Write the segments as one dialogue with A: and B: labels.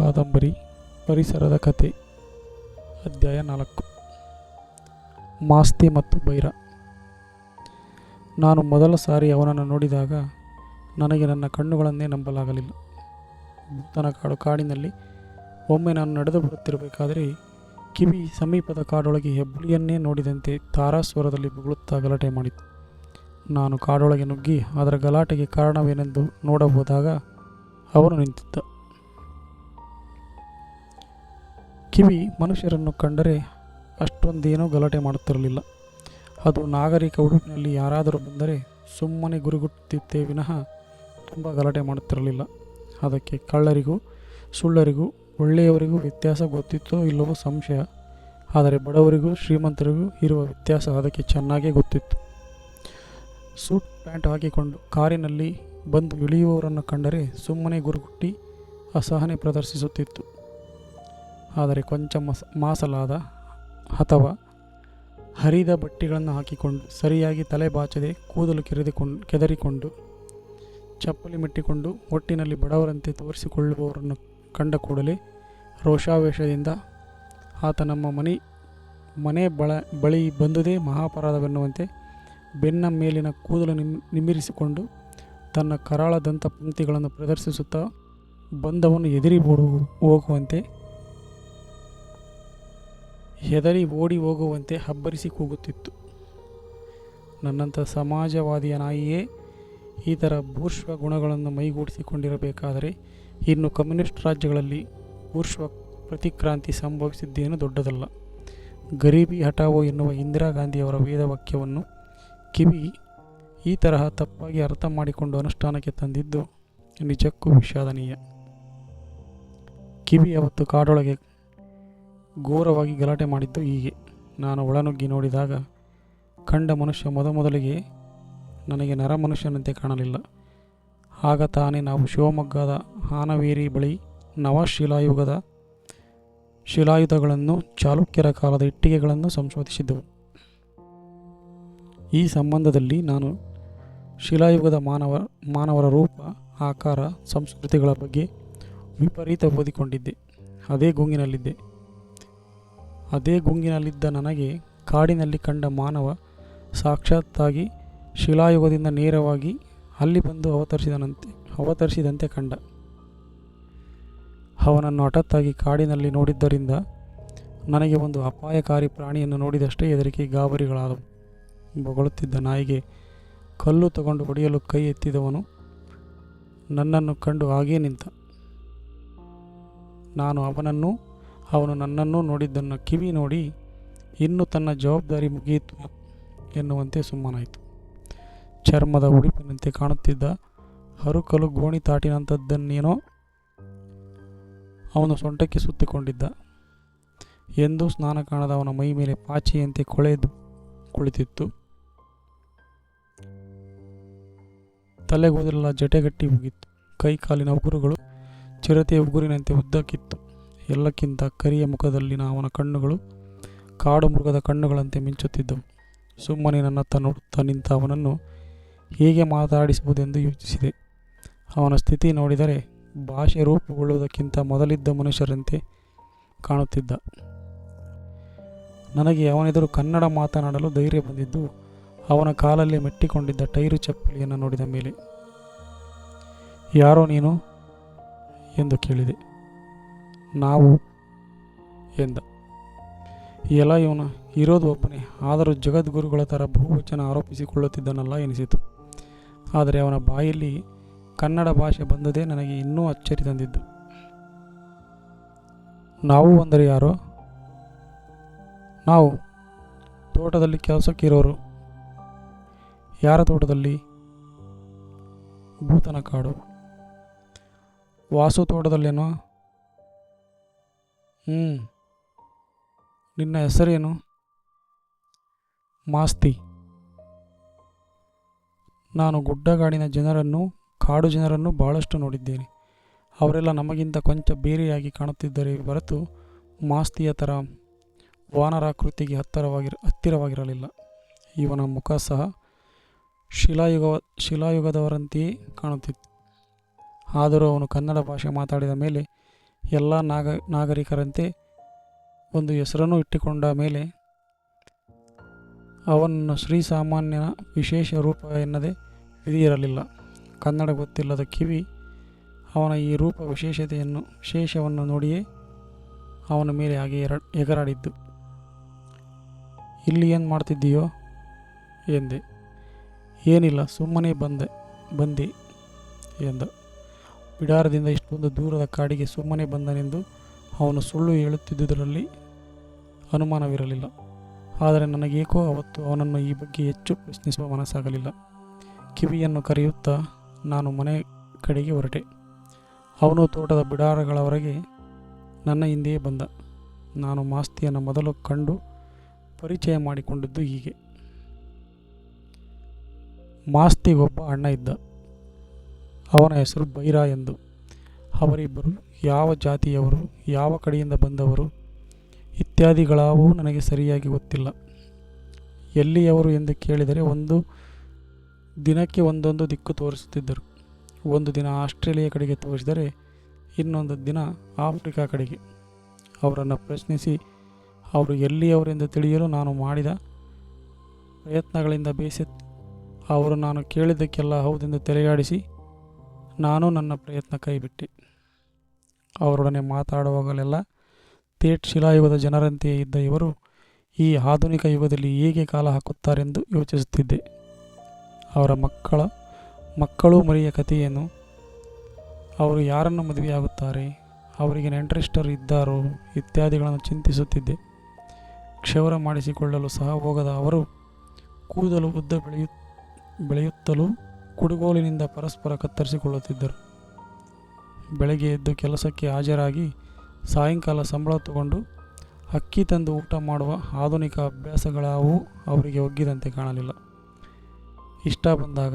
A: ಕಾದಂಬರಿ ಪರಿಸರದ ಕತೆ. ಅಧ್ಯಾಯ 4. ಮಾಸ್ತಿ ಮತ್ತು ಬೈರ. ನಾನು ಮೊದಲ ಸಾರಿ ಅವನನ್ನು ನೋಡಿದಾಗ ನನಗೆ ನನ್ನ ಕಣ್ಣುಗಳನ್ನೇ ನಂಬಲಾಗಲಿಲ್ಲ. ಭೂತನಕಾಡು ಕಾಡಿನಲ್ಲಿ ಒಮ್ಮೆ ನಾನು ನಡೆದು ಬರುತ್ತಿರಬೇಕಾದರೆ ಕಿವಿ ಸಮೀಪದ ಕಾಡೊಳಗೆ ಹೆಬ್ಬುಲಿಯನ್ನೇ ನೋಡಿದಂತೆ ತಾರಾಸ್ವರದಲ್ಲಿ ಬೊಗಳುತ್ತಾ ಗಲಾಟೆ ಮಾಡಿತು. ನಾನು ಕಾಡೊಳಗೆ ನುಗ್ಗಿ ಅದರ ಗಲಾಟೆಗೆ ಕಾರಣವೇನೆಂದು ನೋಡಬಹುದಾಗ ಅವನು ನಿಂತಿದ್ದ. ಕಿವಿ ಮನುಷ್ಯರನ್ನು ಕಂಡರೆ ಅಷ್ಟೊಂದೇನೂ ಗಲಾಟೆ ಮಾಡುತ್ತಿರಲಿಲ್ಲ. ಅದು ನಾಗರಿಕ ಉಡುಪಿನಲ್ಲಿ ಯಾರಾದರೂ ಬಂದರೆ ಸುಮ್ಮನೆ ಗುರುಗುಟ್ಟುತ್ತಿತ್ತೇ ವಿನಃ ತುಂಬ ಗಲಾಟೆ ಮಾಡುತ್ತಿರಲಿಲ್ಲ. ಅದಕ್ಕೆ ಕಳ್ಳರಿಗೂ ಸುಳ್ಳರಿಗೂ ಒಳ್ಳೆಯವರಿಗೂ ವ್ಯತ್ಯಾಸ ಗೊತ್ತಿತ್ತೋ ಇಲ್ಲವೋ ಸಂಶಯ. ಆದರೆ ಬಡವರಿಗೂ ಶ್ರೀಮಂತರಿಗೂ ಇರುವ ವ್ಯತ್ಯಾಸ ಅದಕ್ಕೆ ಚೆನ್ನಾಗೇ ಗೊತ್ತಿತ್ತು. ಸೂಟ್ ಪ್ಯಾಂಟ್ ಹಾಕಿಕೊಂಡು ಕಾರಿನಲ್ಲಿ ಬಂದು ಇಳಿಯುವವರನ್ನು ಕಂಡರೆ ಸುಮ್ಮನೆ ಗುರುಗುಟ್ಟಿ ಅಸಹನೆ ಪ್ರದರ್ಶಿಸುತ್ತಿತ್ತು. ಆದರೆ ಕೊಂಚ ಮಾಸಲಾದ ಅಥವಾ ಹರಿದ ಬಟ್ಟೆಗಳನ್ನು ಹಾಕಿಕೊಂಡು ಸರಿಯಾಗಿ ತಲೆ ಬಾಚದೆ ಕೂದಲು ಕೆದರಿಕೊಂಡು ಚಪ್ಪಲಿ ಮೆಟ್ಟಿಕೊಂಡು ಒಟ್ಟಿನಲ್ಲಿ ಬಡವರಂತೆ ತೋರಿಸಿಕೊಳ್ಳುವವರನ್ನು ಕಂಡ ಕೂಡಲೇ ರೋಷಾವೇಶದಿಂದ ಆತ ನಮ್ಮ ಮನೆ ಬಳಿ ಬಂದುದೇ ಮಹಾಪರಾಧವೆನ್ನುವಂತೆ ಬೆನ್ನ ಮೇಲಿನ ಕೂದಲು ನಿಮಿರಿಸಿಕೊಂಡು ತನ್ನ ಕರಾಳ ದಂತ ಪಂಕ್ತಿಗಳನ್ನು ಪ್ರದರ್ಶಿಸುತ್ತಾ ಬಂದವನು ಹೆದರಿ ಓಡಿ ಹೋಗುವಂತೆ ಹಬ್ಬರಿಸಿ ಕೂಗುತ್ತಿತ್ತು. ನನ್ನಂಥ ಸಮಾಜವಾದಿಯ ನಾಯಿಯೇ ಈ ಥರ ಬೂರ್ಶ್ವ ಗುಣಗಳನ್ನು ಮೈಗೂಡಿಸಿಕೊಂಡಿರಬೇಕಾದರೆ ಇನ್ನು ಕಮ್ಯುನಿಸ್ಟ್ ರಾಜ್ಯಗಳಲ್ಲಿ ಬೂರ್ಶ್ವ ಪ್ರತಿಕ್ರಾಂತಿ ಸಂಭವಿಸಿದ್ದೇನು ದೊಡ್ಡದಲ್ಲ. ಗರೀಬಿ ಹಠಾವೋ ಎನ್ನುವ ಇಂದಿರಾ ಗಾಂಧಿಯವರ ವೇದವಾಕ್ಯವನ್ನು ಕಿವಿ ಈ ತರಹ ತಪ್ಪಾಗಿ ಅರ್ಥ ಮಾಡಿಕೊಂಡು ಅನುಷ್ಠಾನಕ್ಕೆ ತಂದಿದ್ದು ನಿಜಕ್ಕೂ ವಿಷಾದನೀಯ. ಕಿವಿ ಅವತ್ತು ಕಾಡೊಳಗೆ ಘೋರವಾಗಿ ಗಲಾಟೆ ಮಾಡಿದ್ದು ಹೀಗೆ. ನಾನು ಒಳನುಗ್ಗಿ ನೋಡಿದಾಗ ಕಂಡ ಮನುಷ್ಯ ಮೊದಲಿಗೆ ನನಗೆ ನರ ಮನುಷ್ಯನಂತೆ ಕಾಣಲಿಲ್ಲ. ಆಗ ತಾನೇ ನಾವು ಶಿವಮೊಗ್ಗದ ಹಾನವೇರಿ ಬಳಿ ಶಿಲಾಯುಧಗಳನ್ನು ಚಾಲುಕ್ಯರ ಕಾಲದ ಇಟ್ಟಿಗೆಗಳನ್ನು ಸಂಶೋಧಿಸಿದ್ದೆವು. ಈ ಸಂಬಂಧದಲ್ಲಿ ನಾನು ಶಿಲಾಯುಗದ ಮಾನವರ ರೂಪ, ಆಕಾರ, ಸಂಸ್ಕೃತಿಗಳ ಬಗ್ಗೆ ವಿಪರೀತ ಓದಿಕೊಂಡಿದ್ದೆ. ಅದೇ ಗುಂಗಿನಲ್ಲಿದ್ದ ನನಗೆ ಕಾಡಿನಲ್ಲಿ ಕಂಡ ಮಾನವ ಸಾಕ್ಷಾತ್ತಾಗಿ ಶಿಲಾಯುಗದಿಂದ ನೇರವಾಗಿ ಅಲ್ಲಿ ಬಂದು ಅವತರಿಸಿದಂತೆ ಕಂಡ. ಅವನನ್ನು ಹಠಾತ್ತಾಗಿ ಕಾಡಿನಲ್ಲಿ ನೋಡಿದ್ದರಿಂದ ನನಗೆ ಒಂದು ಅಪಾಯಕಾರಿ ಪ್ರಾಣಿಯನ್ನು ನೋಡಿದಷ್ಟೇ ಹೆದರಿಕೆ ಗಾಬರಿಗಳಾದವು. ಬೊಗಳುತ್ತಿದ್ದ ನಾಯಿಗೆ ಕಲ್ಲು ತಗೊಂಡು ಹೊಡೆಯಲು ಕೈ ಎತ್ತಿದವನು ನನ್ನನ್ನು ಕಂಡು ಹಾಗೇ ನಿಂತ. ನಾನು ಅವನು ನನ್ನನ್ನು ನೋಡಿದ್ದನ್ನು ಕಿವಿ ನೋಡಿ ಇನ್ನು ತನ್ನ ಜವಾಬ್ದಾರಿ ಮುಗಿಯಿತು ಎನ್ನುವಂತೆ ಸುಮ್ಮನಾಯಿತು. ಚರ್ಮದ ಉಡುಪಿನಂತೆ ಕಾಣುತ್ತಿದ್ದ ಹರುಕಲು ಗೋಣಿ ತಾಟಿನಂಥದ್ದನ್ನೇನೋ ಅವನು ಸೊಂಟಕ್ಕೆ ಸುತ್ತಿಕೊಂಡಿದ್ದ. ಎಂದೂ ಸ್ನಾನ ಕಾಣದ ಅವನ ಮೈ ಮೇಲೆ ಪಾಚಿಯಂತೆ ಕೊಳೆದು ಕುಳಿತಿತ್ತು. ತಲೆಗೂದಲೆಲ್ಲ ಜಟೆಗಟ್ಟಿ ಹೋಗಿತ್ತು. ಕೈ ಕಾಲಿನ ಉಗುರುಗಳು ಚಿರತೆಯ ಉಗುರಿನಂತೆ ಉದ್ದಕ್ಕಿತ್ತು. ಎಲ್ಲಕ್ಕಿಂತ ಕರಿಯ ಮುಖದಲ್ಲಿನ ಅವನ ಕಣ್ಣುಗಳು ಕಾಡು ಮೃಗದ ಕಣ್ಣುಗಳಂತೆ ಮಿಂಚುತ್ತಿದ್ದವು. ಸುಮ್ಮನೆ ನನ್ನತ್ತ ನೋಡುತ್ತಾ ನಿಂತ ಅವನನ್ನು ಹೇಗೆ ಮಾತಾಡಿಸುವುದೆಂದು ಯೋಚಿಸಿದೆ. ಅವನ ಸ್ಥಿತಿ ನೋಡಿದರೆ ಭಾಷೆ ರೂಪುಗೊಳ್ಳುವುದಕ್ಕಿಂತ ಮೊದಲಿದ್ದ ಮನುಷ್ಯರಂತೆ ಕಾಣುತ್ತಿದ್ದ. ನನಗೆ ಅವನೆದುರು ಕನ್ನಡ ಮಾತನಾಡಲು ಧೈರ್ಯ ಬಂದಿದ್ದು ಅವನ ಕಾಲಲ್ಲಿ ಮೆಟ್ಟಿಕೊಂಡಿದ್ದ ಟೈರು ಚಪ್ಪಲಿಯನ್ನು ನೋಡಿದ ಮೇಲೆ. ಯಾರೋ ನೀನು ಎಂದು ಕೇಳಿದೆ. ನಾವು ಎಂದ. ಎಲ್ಲ ಇವನು ಇರೋದು ಒಬ್ಬನೇ, ಆದರೂ ಜಗದ್ಗುರುಗಳ ಥರ ಬಹುವಚನ ಆರೋಪಿಸಿಕೊಳ್ಳುತ್ತಿದ್ದನಲ್ಲ ಎನಿಸಿತು. ಆದರೆ ಅವನ ಬಾಯಲ್ಲಿ ಕನ್ನಡ ಭಾಷೆ ಬಂದದೇ ನನಗೆ ಇನ್ನೂ ಅಚ್ಚರಿ ತಂದಿದ್ದು. ನಾವು ಅಂದರೆ ಯಾರೋ? ನಾವು ತೋಟದಲ್ಲಿ ಕೆಲಸಕ್ಕಿರೋರು. ಯಾರ ತೋಟದಲ್ಲಿ? ಭೂತನಕಾಡು. ವಾಸು ತೋಟದಲ್ಲೇನೋ? ನಿನ್ನ ಹೆಸರೇನು? ಮಾಸ್ತಿ. ನಾನು ಗುಡ್ಡಗಾಡಿನ ಜನರನ್ನು, ಕಾಡು ಜನರನ್ನು ಬಹಳಷ್ಟು ನೋಡಿದ್ದೇನೆ. ಅವರೆಲ್ಲ ನಮಗಿಂತ ಕೊಂಚ ಬೇರೆಯಾಗಿ ಕಾಣುತ್ತಿದ್ದರೆ ಹೊರತು ಮಾಸ್ತಿಯ ಥರ ವಾನರಾಕೃತಿಗೆ ಹತ್ತಿರವಾಗಿರಲಿಲ್ಲ. ಇವನ ಮುಖ ಸಹ ಶಿಲಾಯುಗದವರಂತೆಯೇ ಕಾಣುತ್ತಿತ್ತು. ಆದರೂ ಅವನು ಕನ್ನಡ ಭಾಷೆ ಮಾತಾಡಿದ ಮೇಲೆ ಎಲ್ಲ ನಾಗರಿಕರಂತೆ ಒಂದು ಹೆಸರನ್ನು ಇಟ್ಟುಕೊಂಡ ಮೇಲೆ ಅವನನ್ನು ಶ್ರೀಸಾಮಾನ್ಯನ ವಿಶೇಷ ರೂಪ ಎನ್ನದೆ ವಿಧಿಯಿರಲಿಲ್ಲ. ಕನ್ನಡ ಗೊತ್ತಿಲ್ಲದ ಕಿವಿ ಅವನ ಈ ರೂಪ ವಿಶೇಷವನ್ನು ನೋಡಿಯೇ ಅವನ ಮೇಲೆ ಹಾಗೆ ಎಗರಾಡಿದ್ದು. ಇಲ್ಲಿ ಏನು ಮಾಡ್ತಿದ್ದೀಯೋ ಎಂದೆ. ಏನಿಲ್ಲ, ಸುಮ್ಮನೆ ಬಂದೆ ಎಂದ. ಬಿಡಾರದಿಂದ ಇಷ್ಟೊಂದು ದೂರದ ಕಾಡಿಗೆ ಸುಮ್ಮನೆ ಬಂದನೆಂದು ಅವನು ಸುಳ್ಳು ಹೇಳುತ್ತಿದ್ದುದರಲ್ಲಿ ಅನುಮಾನವಿರಲಿಲ್ಲ. ಆದರೆ ನನಗೇಕೋ ಅವತ್ತು ಅವನನ್ನು ಈ ಬಗ್ಗೆ ಹೆಚ್ಚು ಪ್ರಶ್ನಿಸುವ ಮನಸ್ಸಾಗಲಿಲ್ಲ. ಕಿವಿಯನ್ನು ಕರೆಯುತ್ತಾ ನಾನು ಮನೆ ಕಡೆಗೆ ಹೊರಟೆ. ಅವನು ತೋಟದ ಬಿಡಾರಗಳವರೆಗೆ ನನ್ನ ಹಿಂದೆಯೇ ಬಂದ. ನಾನು ಮಾಸ್ತಿಯನ್ನು ಮೊದಲು ಕಂಡು ಪರಿಚಯ ಮಾಡಿಕೊಂಡಿದ್ದು ಹೀಗೆ. ಮಾಸ್ತಿಗೊಬ್ಬ ಅಣ್ಣ ಇದ್ದ. ಅವನ ಹೆಸರು ಬೈರ ಎಂದು. ಅವರಿಬ್ಬರು ಯಾವ ಜಾತಿಯವರು, ಯಾವ ಕಡೆಯಿಂದ ಬಂದವರು ಇತ್ಯಾದಿಗಳಾವೂ ನನಗೆ ಸರಿಯಾಗಿ ಗೊತ್ತಿಲ್ಲ. ಎಲ್ಲಿಯವರು ಎಂದು ಕೇಳಿದರೆ ಒಂದು ದಿನಕ್ಕೆ ಒಂದೊಂದು ದಿಕ್ಕು ತೋರಿಸುತ್ತಿದ್ದರು. ಒಂದು ದಿನ ಆಸ್ಟ್ರೇಲಿಯಾ ಕಡೆಗೆ ತೋರಿಸಿದರೆ ಇನ್ನೊಂದು ದಿನ ಆಫ್ರಿಕಾ ಕಡೆಗೆ. ಅವರನ್ನು ಪ್ರಶ್ನಿಸಿ ಅವರು ಎಲ್ಲಿಯವರೆಂದು ತಿಳಿಯಲು ನಾನು ಮಾಡಿದ ಪ್ರಯತ್ನಗಳಿಂದ ಬೇಸತ್ತು ಅವರು ನಾನು ಕೇಳಿದ್ದಕ್ಕೆಲ್ಲ ಹೌದೆಂದು ತಲೆಯಾಡಿಸಿ ನಾನು ನನ್ನ ಪ್ರಯತ್ನ ಕೈಬಿಟ್ಟೆ. ಅವರೊಡನೆ ಮಾತಾಡುವಾಗಲೆಲ್ಲ ತೇಟ್ ಶಿಲಾಯುಗದ ಜನರಂತೆಯೇ ಇದ್ದ ಇವರು ಈ ಆಧುನಿಕ ಯುಗದಲ್ಲಿ ಹೇಗೆ ಕಾಲ ಹಾಕುತ್ತಾರೆಂದು ಯೋಚಿಸುತ್ತಿದ್ದೆ. ಅವರ ಮಕ್ಕಳು ಮರಿಯ ಕಥೆಯೇನು, ಅವರು ಯಾರನ್ನು ಮದುವೆಯಾಗುತ್ತಾರೆ, ಅವರಿಗೆ ನೆಂಟರಿಷ್ಟರು ಇದ್ದಾರೋ ಇತ್ಯಾದಿಗಳನ್ನು ಚಿಂತಿಸುತ್ತಿದ್ದೆ. ಕ್ಷೌರ ಮಾಡಿಸಿಕೊಳ್ಳಲು ಸಹ ಹೋಗದ ಅವರು ಕೂದಲು ಉದ್ದ ಬೆಳೆಯುತ್ತಲೂ ಕುಡುಗೋಲಿನಿಂದ ಪರಸ್ಪರ ಕತ್ತರಿಸಿಕೊಳ್ಳುತ್ತಿದ್ದರು. ಬೆಳಗ್ಗೆ ಎದ್ದು ಕೆಲಸಕ್ಕೆ ಹಾಜರಾಗಿ ಸಾಯಂಕಾಲ ಸಂಬಳ ತಗೊಂಡು ಅಕ್ಕಿ ತಂದು ಊಟ ಮಾಡುವ ಆಧುನಿಕ ಅಭ್ಯಾಸಗಳಾವೂ ಅವರಿಗೆ ಒಗ್ಗಿದಂತೆ ಕಾಣಲಿಲ್ಲ. ಇಷ್ಟ ಬಂದಾಗ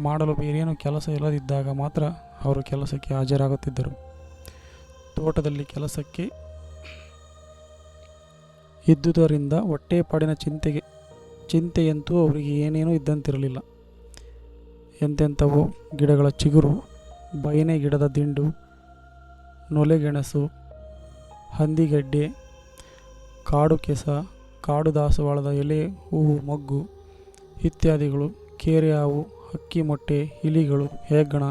A: ಮಾಡಲು ಬೇರೇನು ಕೆಲಸ ಇಲ್ಲದಿದ್ದಾಗ ಮಾತ್ರ ಅವರು ಕೆಲಸಕ್ಕೆ ಹಾಜರಾಗುತ್ತಿದ್ದರು. ತೋಟದಲ್ಲಿ ಕೆಲಸಕ್ಕೆ ಇದ್ದುದರಿಂದ ಹೊಟ್ಟೆಪಾಡಿನ ಚಿಂತೆಯಂತೂ ಅವರಿಗೆ ಏನೇನೂ ಇದ್ದಂತಿರಲಿಲ್ಲ. ಎಂತೆಂಥವೋ ಗಿಡಗಳ ಚಿಗುರು, ಬಯನೆ ಗಿಡದ ದಿಂಡು, ನೊಲೆಗೆಣಸು, ಹಂದಿಗಡ್ಡೆ, ಕಾಡು ಕೆಸ, ಕಾಡು ದಾಸವಾಳದ ಎಲೆ, ಹೂವು, ಮೊಗ್ಗು ಇತ್ಯಾದಿಗಳು, ಕೇರೆ ಹಾವು, ಹಕ್ಕಿ ಮೊಟ್ಟೆ, ಇಲಿಗಳು, ಹೆಗ್ಗಣ,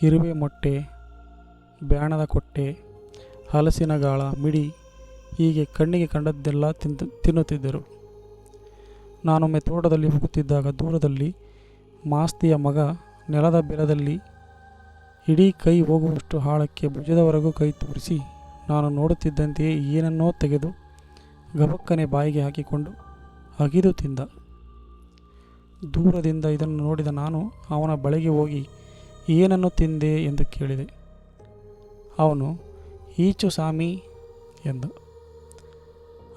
A: ಇರುವೆ ಮೊಟ್ಟೆ, ಬ್ಯಾಣದ ಕೊಟ್ಟೆ, ಹಲಸಿನ ಗಾಳ, ಮಿಡಿ ಹೀಗೆ ಕಣ್ಣಿಗೆ ಕಂಡದ್ದೆಲ್ಲ ತಿನ್ನುತ್ತಿದ್ದರು. ನಾನೊಮ್ಮೆ ತೋಟದಲ್ಲಿ ಹೋಗುತ್ತಿದ್ದಾಗ ದೂರದಲ್ಲಿ ಮಾಸ್ತಿಯ ಮಗ ನೆಲದ ಬೆಲದಲ್ಲಿ ಇಡೀ ಕೈ ಹೋಗುವಷ್ಟು ಆಳಕ್ಕೆ ಭುಜದವರೆಗೂ ಕೈ ತೋರಿಸಿ ನಾನು ನೋಡುತ್ತಿದ್ದಂತೆಯೇ ಏನನ್ನೋ ತೆಗೆದು ಗಬಕ್ಕನೆ ಬಾಯಿಗೆ ಹಾಕಿಕೊಂಡು ಅಗಿದು ತಿಂದ. ದೂರದಿಂದ ಇದನ್ನು ನೋಡಿದ ನಾನು ಅವನ ಬಳಿಗೆ ಹೋಗಿ ಏನನ್ನು ತಿಂದೆ ಎಂದು ಕೇಳಿದೆ. ಅವನು ಈಚು ಸಾಮಿ ಎಂದ.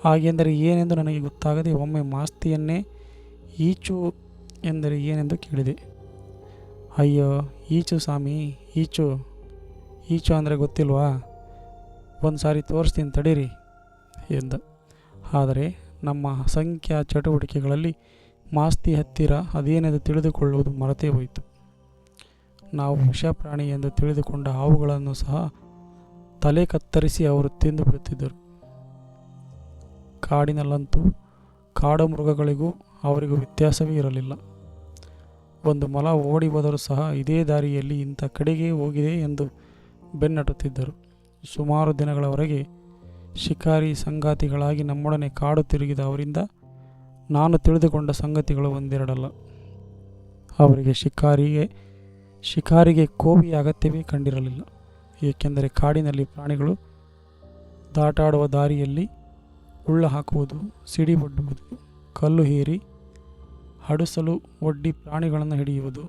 A: ಹಾಗೆಂದರೆ ಏನೆಂದು ನನಗೆ ಗೊತ್ತಾಗದೆ ಒಮ್ಮೆ ಮಾಸ್ತಿಯನ್ನೇ ಈಚು ಎಂದರೆ ಏನೆಂದು ಕೇಳಿದೆ. ಅಯ್ಯೋ, ಈಚು ಸ್ವಾಮಿ, ಈಚು ಅಂದರೆ ಗೊತ್ತಿಲ್ವಾ? ಒಂದು ಸಾರಿ ತೋರಿಸ್ತೀನಿ ತಡೀರಿ ಎಂದ. ಆದರೆ ನಮ್ಮ ಅಸಂಖ್ಯ ಚಟುವಟಿಕೆಗಳಲ್ಲಿ ಮಾಸ್ತಿ ಹತ್ತಿರ ಅದೇನೆಂದು ತಿಳಿದುಕೊಳ್ಳುವುದು ಮರೆತೇ ಹೋಯಿತು. ನಾವು ವಿಷಪ್ರಾಣಿ ಎಂದು ತಿಳಿದುಕೊಂಡ ಹಾವುಗಳನ್ನು ಸಹ ತಲೆ ಕತ್ತರಿಸಿ ಅವರು ತಿಂದು ಬಿಡುತ್ತಿದ್ದರು. ಕಾಡಿನಲ್ಲಂತೂ ಕಾಡು ಮೃಗಗಳಿಗೂ ಅವರಿಗೂ ವ್ಯತ್ಯಾಸವೇ ಇರಲಿಲ್ಲ. ಒಂದು ಮೊಲ ಓಡಿ ಹೋದರೂ ಸಹ ಇದೇ ದಾರಿಯಲ್ಲಿ ಇಂಥ ಕಡೆಗೆ ಹೋಗಿದೆ ಎಂದು ಬೆನ್ನಟ್ಟುತ್ತಿದ್ದರು. ಸುಮಾರು ದಿನಗಳವರೆಗೆ ಶಿಕಾರಿ ಸಂಗಾತಿಗಳಾಗಿ ನಮ್ಮೊಡನೆ ಕಾಡು ತಿರುಗಿದ ಅವರಿಂದ ನಾನು ತಿಳಿದುಕೊಂಡ ಸಂಗತಿಗಳು ಒಂದೆರಡಲ್ಲ. ಅವರಿಗೆ ಶಿಕಾರಿಗೆ ಕೋವಿಯ ಅಗತ್ಯವೇ ಕಂಡಿರಲಿಲ್ಲ. ಏಕೆಂದರೆ ಕಾಡಿನಲ್ಲಿ ಪ್ರಾಣಿಗಳು ದಾಟಾಡುವ ದಾರಿಯಲ್ಲಿ ಉಳ್ಳ ಹಾಕುವುದು, ಸಿಡಿಬೊಡ್ಡುವುದು, ಕಲ್ಲು ಹೇರಿ ಹಡುಸಲು ಒಡ್ಡಿ ಪ್ರಾಣಿಗಳನ್ನು ಹಿಡಿಯುವುದು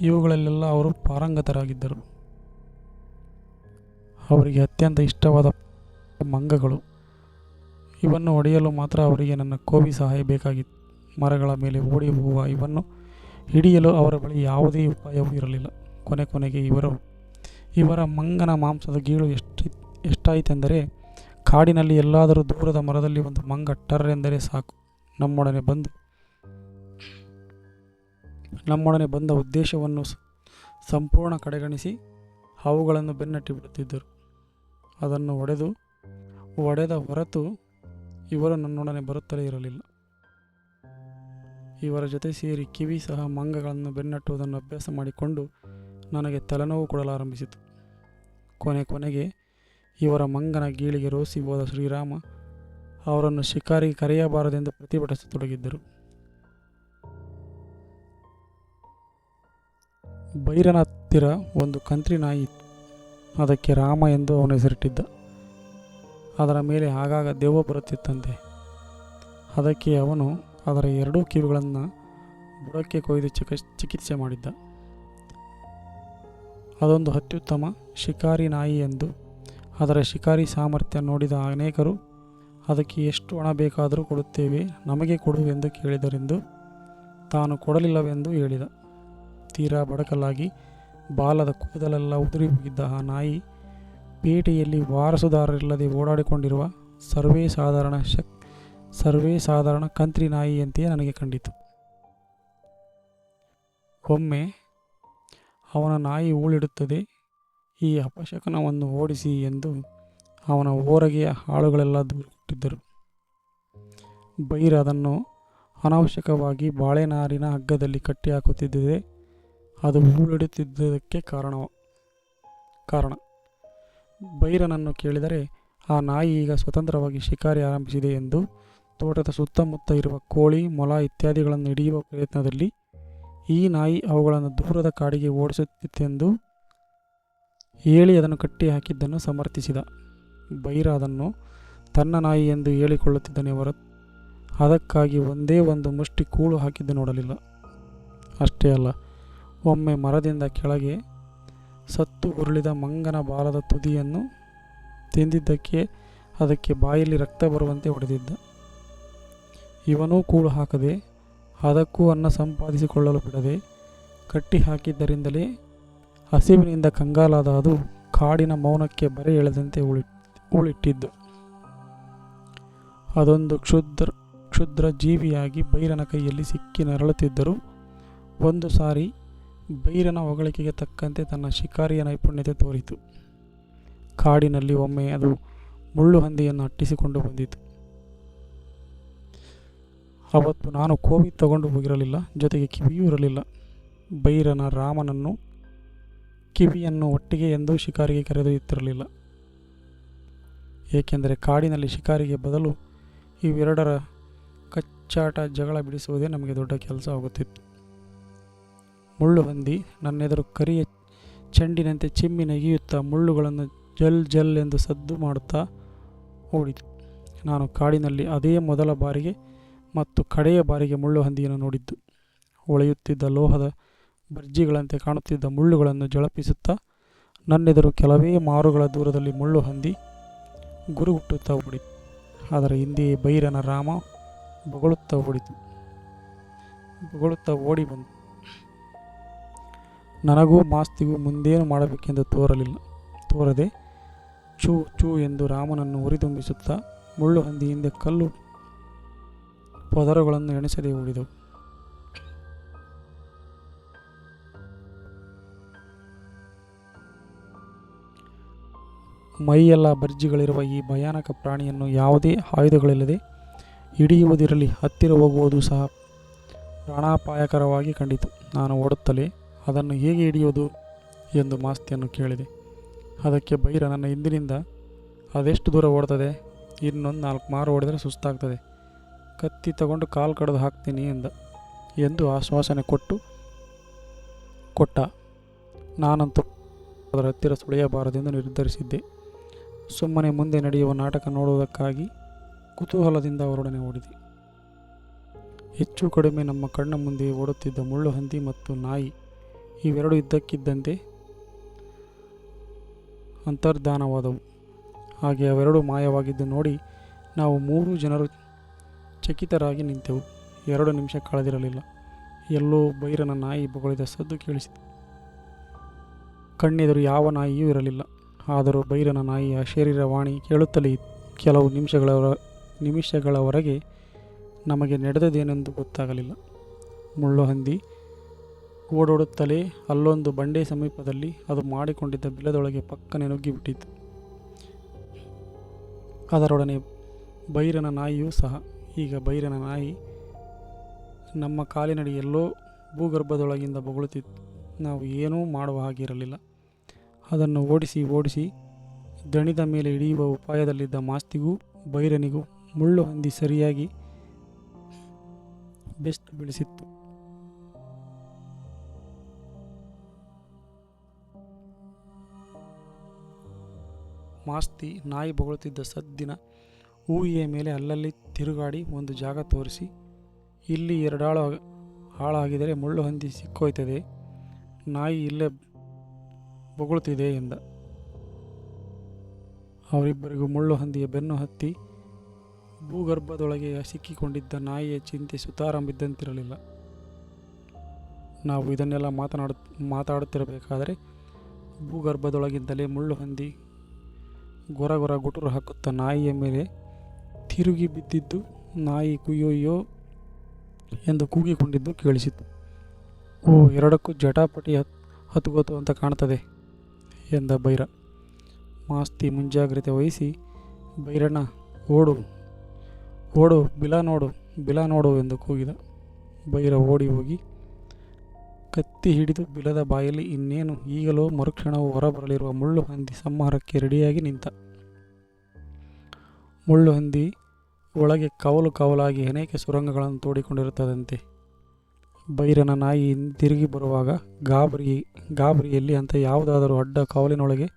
A: ಇವುಗಳಲ್ಲೆಲ್ಲ ಅವರು ಪಾರಂಗತರಾಗಿದ್ದರು. ಅವರಿಗೆ ಅತ್ಯಂತ ಇಷ್ಟವಾದ ಮಂಗಗಳು. ಇವನ್ನು ಹೊಡೆಯಲು ಮಾತ್ರ ಅವರಿಗೆ ನನ್ನ ಕೋವಿ ಸಹಾಯ ಬೇಕಾಗಿತ್ತು. ಮರಗಳ ಮೇಲೆ ಓಡಿ ಹೋಗುವ ಇವನ್ನು ಹಿಡಿಯಲು ಅವರ ಬಳಿ ಯಾವುದೇ ಉಪಾಯವೂ ಇರಲಿಲ್ಲ. ಕೊನೆಗೆ ಇವರ ಮಂಗನ ಮಾಂಸದ ಗೀಳು ಎಷ್ಟಾಯಿತೆಂದರೆ ಕಾಡಿನಲ್ಲಿ ಎಲ್ಲಾದರೂ ದೂರದ ಮರದಲ್ಲಿ ಒಂದು ಮಂಗ ಟರ್ ಎಂದರೆ ಸಾಕು, ನಮ್ಮೊಡನೆ ಬಂದ ಉದ್ದೇಶವನ್ನು ಸಂಪೂರ್ಣ ಕಡೆಗಣಿಸಿ ಅವುಗಳನ್ನು ಬೆನ್ನಟ್ಟಿ ಬಿಡುತ್ತಿದ್ದರು. ಅದನ್ನು ಒಡೆದ ಹೊರತು ಇವರು ನನ್ನೊಡನೆ ಬರುತ್ತಲೇ ಇರಲಿಲ್ಲ. ಇವರ ಜೊತೆ ಸೇರಿ ಕಿವಿ ಸಹ ಮಂಗಗಳನ್ನು ಬೆನ್ನಟ್ಟುವುದನ್ನು ಅಭ್ಯಾಸ ಮಾಡಿಕೊಂಡು ನನಗೆ ತಲೆನೋವು ಕೊಡಲಾರಂಭಿಸಿತು. ಕೊನೆಗೆ ಇವರ ಮಂಗನ ಗೀಳಿಗೆ ರೋಸಿ ಹೋದ ಶ್ರೀರಾಮ ಅವರನ್ನು ಶಿಕಾರಿಗೆ ಕರೆಯಬಾರದೆಂದು ಪ್ರತಿಭಟಿಸತೊಡಗಿದ್ದರು. ಭೈರನ ಹತ್ತಿರ ಒಂದು ಕಂತ್ರಿ ನಾಯಿ ಇತ್ತು. ಅದಕ್ಕೆ ರಾಮ ಎಂದು ಅವನ ಹೆಸರಿಟ್ಟಿದ್ದ. ಅದರ ಮೇಲೆ ಆಗಾಗ ದೆವ್ವ ಬರುತ್ತಿತ್ತಂತೆ. ಅದಕ್ಕೆ ಅವನು ಅದರ ಎರಡೂ ಕಿವಿಗಳನ್ನು ಬುಡಕ್ಕೆ ಕೊಯ್ದು ಚಿಕಿತ್ಸೆ ಮಾಡಿದ್ದ. ಅದೊಂದು ಅತ್ಯುತ್ತಮ ಶಿಕಾರಿ ನಾಯಿ ಎಂದು ಅದರ ಶಿಕಾರಿ ಸಾಮರ್ಥ್ಯ ನೋಡಿದ ಅನೇಕರು ಅದಕ್ಕೆ ಎಷ್ಟು ಹಣ ಬೇಕಾದರೂ ಕೊಡುತ್ತೇವೆ, ನಮಗೆ ಕೊಡು ಎಂದು ಕೇಳಿದರೆಂದು ತಾನು ಕೊಡಲಿಲ್ಲವೆಂದು ಹೇಳಿದ. ತೀರಾ ಬಡಕಲಾಗಿ ಬಾಲದ ಕೂದಲೆಲ್ಲ ಉದುರಿ ಹೋಗಿದ್ದ ಆ ನಾಯಿ ಪೇಟೆಯಲ್ಲಿ ವಾರಸುದಾರರಿಲ್ಲದೆ ಓಡಾಡಿಕೊಂಡಿರುವ ಸರ್ವೇ ಸಾಧಾರಣ ಕಂತ್ರಿ ನಾಯಿಯಂತೆಯೇ ನನಗೆ ಕಂಡಿತು. ಒಮ್ಮೆ ಅವನ ನಾಯಿ ಊಳಿಡುತ್ತದೆ, ಈ ಅಪಶಕನವನ್ನು ಓಡಿಸಿ ಎಂದು ಅವನ ಓರಗೆಯ ಆಳುಗಳೆಲ್ಲ ದೂರು ಕೊಟ್ಟಿದ್ದರು. ಭೈರ ಅದನ್ನು ಅನಾವಶ್ಯಕವಾಗಿ ಬಾಳೆನಾರಿನ ಹಗ್ಗದಲ್ಲಿ ಕಟ್ಟಿ ಹಾಕುತ್ತಿದ್ದರೆ ಅದು ಊಳಿಡುತ್ತಿದ್ದುದಕ್ಕೆ ಕಾರಣ. ಭೈರನನ್ನು ಕೇಳಿದರೆ ಆ ನಾಯಿ ಈಗ ಸ್ವತಂತ್ರವಾಗಿ ಶಿಕಾರಿ ಆರಂಭಿಸಿದೆ ಎಂದು, ತೋಟದ ಸುತ್ತಮುತ್ತ ಇರುವ ಕೋಳಿ, ಮೊಲ ಇತ್ಯಾದಿಗಳನ್ನು ಹಿಡಿಯುವ ಪ್ರಯತ್ನದಲ್ಲಿ ಈ ನಾಯಿ ಅವುಗಳನ್ನು ದೂರದ ಕಾಡಿಗೆ ಓಡಿಸುತ್ತಿತ್ತೆಂದು ಹೇಳಿ ಅದನ್ನು ಕಟ್ಟಿ ಹಾಕಿದ್ದನ್ನು ಸಮರ್ಥಿಸಿದ. ಭೈರ ಅದನ್ನು ತನ್ನ ನಾಯಿ ಎಂದು ಹೇಳಿಕೊಳ್ಳುತ್ತಿದ್ದನೇ ಹೊರತು ಅದಕ್ಕಾಗಿ ಒಂದೇ ಒಂದು ಮುಷ್ಟಿ ಕೂಳು ಹಾಕಿದ್ದು ನೋಡಲಿಲ್ಲ. ಅಷ್ಟೇ ಅಲ್ಲ, ಒಮ್ಮೆ ಮರದಿಂದ ಕೆಳಗೆ ಸತ್ತು ಉರುಳಿದ ಮಂಗನ ಬಾಲದ ತುದಿಯನ್ನು ತಿಂದಿದ್ದಕ್ಕೆ ಅದಕ್ಕೆ ಬಾಯಲ್ಲಿ ರಕ್ತ ಬರುವಂತೆ ಹೊಡೆದಿದ್ದ. ಇವನೂ ಕೂಳು ಹಾಕದೆ ಅದಕ್ಕೂ ಅನ್ನ ಸಂಪಾದಿಸಿಕೊಳ್ಳಲು ಬಿಡದೆ ಕಟ್ಟಿ ಹಾಕಿದ್ದರಿಂದಲೇ ಹಸಿವಿನಿಂದ ಕಂಗಾಲಾದ ಅದು ಕಾಡಿನ ಮೌನಕ್ಕೆ ಬರೆ ಎಳೆದಂತೆ ಉಳಿಟ್ಟಿದ್ದು. ಅದೊಂದು ಕ್ಷುದ್ರ ಜೀವಿಯಾಗಿ ಭೈರನ ಕೈಯಲ್ಲಿ ಸಿಕ್ಕಿ ನರಳುತ್ತಿದ್ದರೂ ಒಂದು ಸಾರಿ ಭೈರನ ಹೊಗಳಿಕೆಗೆ ತಕ್ಕಂತೆ ತನ್ನ ಶಿಕಾರಿಯ ನೈಪುಣ್ಯತೆ ತೋರಿತು. ಕಾಡಿನಲ್ಲಿ ಒಮ್ಮೆ ಅದು ಮುಳ್ಳು ಹಂದಿಯನ್ನು ಅಟ್ಟಿಸಿಕೊಂಡು ಬಂದಿತು. ಅವತ್ತು ನಾನು ಕೋವಿ ತಗೊಂಡು ಹೋಗಿರಲಿಲ್ಲ, ಜೊತೆಗೆ ಕಿವಿಯೂ ಇರಲಿಲ್ಲ. ಭೈರನ ರಾಮನನ್ನು ಕಿವಿಯನ್ನು ಒಟ್ಟಿಗೆ ಎಂದೂ ಶಿಕಾರಿಗೆ ಕರೆದೊಯ್ಯುತ್ತಿರಲಿಲ್ಲ. ಏಕೆಂದರೆ ಕಾಡಿನಲ್ಲಿ ಶಿಕಾರಿಗೆ ಬದಲು ಇವೆರಡರ ಕಚ್ಚಾಟ ಜಗಳ ಬಿಡಿಸುವುದೇ ನಮಗೆ ದೊಡ್ಡ ಕೆಲಸ ಆಗುತ್ತಿತ್ತು. ಮುಳ್ಳು ಹಂದಿ ನನ್ನೆದುರು ಕರಿಯ ಚೆಂಡಿನಂತೆ ಚಿಮ್ಮಿ ನೆಗೆಯುತ್ತಾ ಮುಳ್ಳುಗಳನ್ನು ಜಲ್ ಜಲ್ ಎಂದು ಸದ್ದು ಮಾಡುತ್ತಾ ಓಡಿತು. ನಾನು ಕಾಡಿನಲ್ಲಿ ಅದೇ ಮೊದಲ ಬಾರಿಗೆ ಮತ್ತು ಕಡೆಯ ಬಾರಿಗೆ ಮುಳ್ಳು ಹಂದಿಯನ್ನು ನೋಡಿದ್ದು. ಹೊಳೆಯುತ್ತಿದ್ದ ಲೋಹದ ಬರ್ಜಿಗಳಂತೆ ಕಾಣುತ್ತಿದ್ದ ಮುಳ್ಳುಗಳನ್ನು ಜಳಪಿಸುತ್ತಾ ನನ್ನೆದುರು ಕೆಲವೇ ಮಾರುಗಳ ದೂರದಲ್ಲಿ ಮುಳ್ಳು ಹಂದಿ ಗುರುಗುಟ್ಟುತ್ತಾ ಓಡಿತು. ಅದರ ಹಿಂದೆಯೇ ಭೈರನ ರಾಮ ಬೊಗಳುತ್ತಾ ಓಡಿ ಬಂತು. ನನಗೂ ಮಾಸ್ತಿಗೂ ಮುಂದೇನು ಮಾಡಬೇಕೆಂದು ತೋರದೆ ಚೂ ಚೂ ಎಂದು ರಾಮನನ್ನು ಉರಿದುಂಬಿಸುತ್ತಾ ಮುಳ್ಳು ಹಂದಿ ಹಿಂದೆ ಕಲ್ಲು ಪದರಗಳನ್ನು ಎಣಿಸದೆ ಓಡಿದವು. ಮೈಯೆಲ್ಲ ಬರ್ಜಿಗಳಿರುವ ಈ ಭಯಾನಕ ಪ್ರಾಣಿಯನ್ನು ಯಾವುದೇ ಆಯುಧಗಳಿಲ್ಲದೆ ಹಿಡಿಯುವುದಿರಲಿ ಹತ್ತಿರ ಹೋಗುವುದು ಸಹ ಪ್ರಾಣಾಪಾಯಕರವಾಗಿ ಕಂಡಿತು. ನಾನು ಓಡುತ್ತಲೇ ಅದನ್ನು ಹೇಗೆ ಹಿಡಿಯುವುದು ಎಂದು ಮಾಸ್ತಿಯನ್ನು ಕೇಳಿದೆ. ಅದಕ್ಕೆ ಭೈರ ನನ್ನ ಹಿಂದಿನಿಂದ ಅದೆಷ್ಟು ದೂರ ಓಡ್ತದೆ, ಇನ್ನೊಂದು 4 ಮಾರು ಓಡಿದರೆ ಸುಸ್ತಾಗ್ತದೆ, ಕತ್ತಿ ತಗೊಂಡು ಕಾಲು ಕಡಿದು ಹಾಕ್ತೀನಿ ಎಂದು ಆಶ್ವಾಸನೆ ಕೊಟ್ಟ. ನಾನಂತೂ ಅದರ ಹತ್ತಿರ ಸುಳಿಯಬಾರದೆಂದು ನಿರ್ಧರಿಸಿದ್ದೆ. ಸುಮ್ಮನೆ ಮುಂದೆ ನಡೆಯುವ ನಾಟಕ ನೋಡುವುದಕ್ಕಾಗಿ ಕುತೂಹಲದಿಂದ ಅವರೊಡನೆ ಓಡಿದೆ. ಹೆಚ್ಚು ಕಡಿಮೆ ನಮ್ಮ ಕಣ್ಣ ಮುಂದೆ ಓಡುತ್ತಿದ್ದ ಮುಳ್ಳು ಹಂದಿ ಮತ್ತು ನಾಯಿ ಇವೆರಡು ಇದ್ದಕ್ಕಿದ್ದಂತೆ ಅಂತರ್ಧಾನವಾದವು. ಹಾಗೆ ಅವೆರಡು ಮಾಯವಾಗಿದ್ದು ನೋಡಿ ನಾವು 3 ಜನರು ಚಕಿತರಾಗಿ ನಿಂತೆವು. 2 ನಿಮಿಷ ಕಳೆದಿರಲಿಲ್ಲ. ಎಲ್ಲೋ ಭೈರನ ನಾಯಿ ಬೊಗಳಿದ ಸದ್ದು ಕೇಳಿಸಿತು. ಕಣ್ಣೆದುರು ಯಾವ ನಾಯಿಯೂ ಇರಲಿಲ್ಲ. ಆದರೂ ಭೈರನ ನಾಯಿಯ ಶರೀರವಾಣಿ ಕೇಳುತ್ತಲೇ ಇತ್ತು. ಕೆಲವು ನಿಮಿಷಗಳವರೆಗೆ ನಮಗೆ ನಡೆದದೇನೆಂದು ಗೊತ್ತಾಗಲಿಲ್ಲ. ಮುಳ್ಳು ಹಂದಿ ಓಡೋಡುತ್ತಲೇ ಅಲ್ಲೊಂದು ಬಂಡೆ ಸಮೀಪದಲ್ಲಿ ಅದು ಮಾಡಿಕೊಂಡಿದ್ದ ಬಿಲದೊಳಗೆ ಪಕ್ಕನೆ ನುಗ್ಗಿಬಿಟ್ಟಿತು. ಅದರೊಡನೆ ಬೈರನ ನಾಯಿಯೂ ಸಹ. ಈಗ ಬೈರನ ನಾಯಿ ನಮ್ಮ ಕಾಲಿನಡಿ ಎಲ್ಲೋ ಭೂಗರ್ಭದೊಳಗಿಂದ ಬೊಗಳುತ್ತಿತ್ತು. ನಾವು ಏನೂ ಮಾಡುವ ಹಾಗಿರಲಿಲ್ಲ. ಅದನ್ನು ಓಡಿಸಿ ದಣಿದ ಮೇಲೆ ಹಿಡಿಯುವ ಉಪಾಯದಲ್ಲಿದ್ದ ಮಾಸ್ತಿಗೂ ಬೈರನಿಗೂ ಮುಳ್ಳು ಹಂದಿ ಸರಿಯಾಗಿ ಬೆಸ್ಟ್ ಬೀಳಿಸಿತ್ತು. ಮಾಸ್ತಿ ನಾಯಿ ಬೊಗಳುತ್ತಿದ್ದ ಸದ್ದಿನ ಊಯಿಯ ಮೇಲೆ ಅಲ್ಲಲ್ಲಿ ತಿರುಗಾಡಿ ಒಂದು ಜಾಗ ತೋರಿಸಿ, ಇಲ್ಲಿ 2 ಹಾಳಾಗಿದರೆ ಮುಳ್ಳು ಹಂದಿ ಸಿಕ್ಕೋಯ್ತದೆ, ನಾಯಿ ಇಲ್ಲೇ ಬೊಗಳುತ್ತಿದೆ ಎಂದ. ಅವರಿಬ್ಬರಿಗೂ ಮುಳ್ಳು ಹಂದಿಯ ಬೆನ್ನು ಹತ್ತಿ ಭೂಗರ್ಭದೊಳಗೆ ಸಿಕ್ಕಿಕೊಂಡಿದ್ದ ನಾಯಿಯ ಚಿಂತೆ ಸುತಾರಂಭಿದ್ದಂತಿರಲಿಲ್ಲ. ನಾವು ಇದನ್ನೆಲ್ಲ ಮಾತಾಡುತ್ತಿರಬೇಕಾದರೆ ಭೂಗರ್ಭದೊಳಗಿಂದಲೇ ಮುಳ್ಳು ಹಂದಿ ಗೊರಗೊರ ಗುಟುರು ಹಾಕುತ್ತಾ ನಾಯಿಯ ಮೇಲೆ ತಿರುಗಿ ಬಿದ್ದಿದ್ದು, ನಾಯಿ ಕುಯ್ಯೋಯ್ಯೋ ಎಂದು ಕೂಗಿಕೊಂಡಿದ್ದು ಕೇಳಿಸಿತು. ಓ, 2ಕ್ಕೂ ಜಟಾಪಟಿ ಹತ್ತುಗೋತು ಅಂತ ಕಾಣ್ತದೆ ಎಂದ ಬೈರ. ಮಾಸ್ತಿ ಮುಂಜಾಗ್ರತೆ ವಹಿಸಿ, ಬೈರಣ್ಣ ಓಡು ಓಡು, ಬಿಲ ನೋಡು ಎಂದು ಕೂಗಿದ. ಬೈರ ಓಡಿ ಹೋಗಿ ಕತ್ತಿ ಹಿಡಿದು ಬಿಲದ ಬಾಯಲ್ಲಿ ಇನ್ನೇನು ಈಗಲೋ ಮರುಕ್ಷಣವೂ ಹೊರಬರಲಿರುವ ಮುಳ್ಳು ಹಂದಿ ಸಂಹಾರಕ್ಕೆ ರೆಡಿಯಾಗಿ ನಿಂತ. ಮುಳ್ಳು ಹಂದಿ ಒಳಗೆ ಕವಲಾಗಿ ಅನೇಕ ಸುರಂಗಗಳನ್ನು ತೋಡಿಕೊಂಡಿರುತ್ತದಂತೆ. ಬೈರನ ನಾಯಿ ತಿರುಗಿ ಬರುವಾಗ ಗಾಬರಿಯಲ್ಲಿ ಅಂತ ಯಾವುದಾದರೂ ಅಡ್ಡ ಕವಲಿನೊಳಗೆ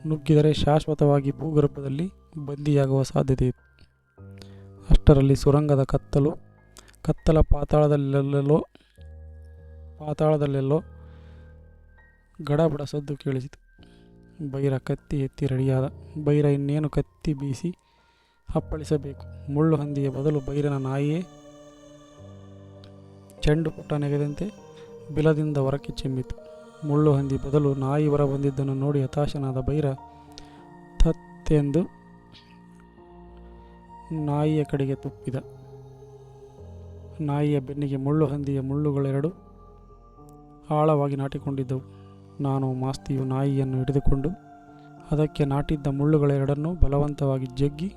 A: ನುಗ್ಗಿದರೆ ಶಾಶ್ವತವಾಗಿ ಭೂಗರ್ಭದಲ್ಲಿ ಬಂದಿಯಾಗುವ ಸಾಧ್ಯತೆ ಇತ್ತು. ಅಷ್ಟರಲ್ಲಿ ಸುರಂಗದ ಕತ್ತಲ ಪಾತಾಳದಲ್ಲೆಲ್ಲೋ ಗಡಬಡ ಸದ್ದು ಕೇಳಿಸಿತು. ಬೈರ ಕತ್ತಿ ಎತ್ತಿ ರೆಡಿಯಾದ. ಬೈರ ಇನ್ನೇನು ಕತ್ತಿ ಬೀಸಿ ಅಪ್ಪಳಿಸಬೇಕು. ಮುಳ್ಳು ಹಂದಿಯ ಬದಲು ಬೈರನ ನಾಯಿಯೇ ಚೆಂಡು ಪುಟ್ಟ ನೆಗೆದಂತೆ ಬಿಲದಿಂದ ಹೊರಕ್ಕೆ ಚಿಮ್ಮಿತು. ಮುಳ್ಳು ಹಂದಿ ಬದಲು ನಾಯಿ ಹೊರ ಬಂದಿದ್ದನ್ನು ನೋಡಿ ಹತಾಶನಾದ ಬೈರ ತತ್ತೆಂದು ನಾಯಿಯ ಕಡೆಗೆ ತುಪ್ಪಿದ. ನಾಯಿಯ ಬೆನ್ನಿಗೆ ಮುಳ್ಳು ಹಂದಿಯ ಮುಳ್ಳುಗಳೆರಡು ಆಳವಾಗಿ ನಾಟಿಕೊಂಡಿದ್ದವು. ನಾನು ಮಾಸ್ತಿಯು ನಾಯಿಯನ್ನು ಹಿಡಿದುಕೊಂಡು ಅದಕ್ಕೆ ನಾಟಿದ್ದ ಮುಳ್ಳುಗಳೆರಡನ್ನೂ ಬಲವಂತವಾಗಿ ಜಗ್ಗಿ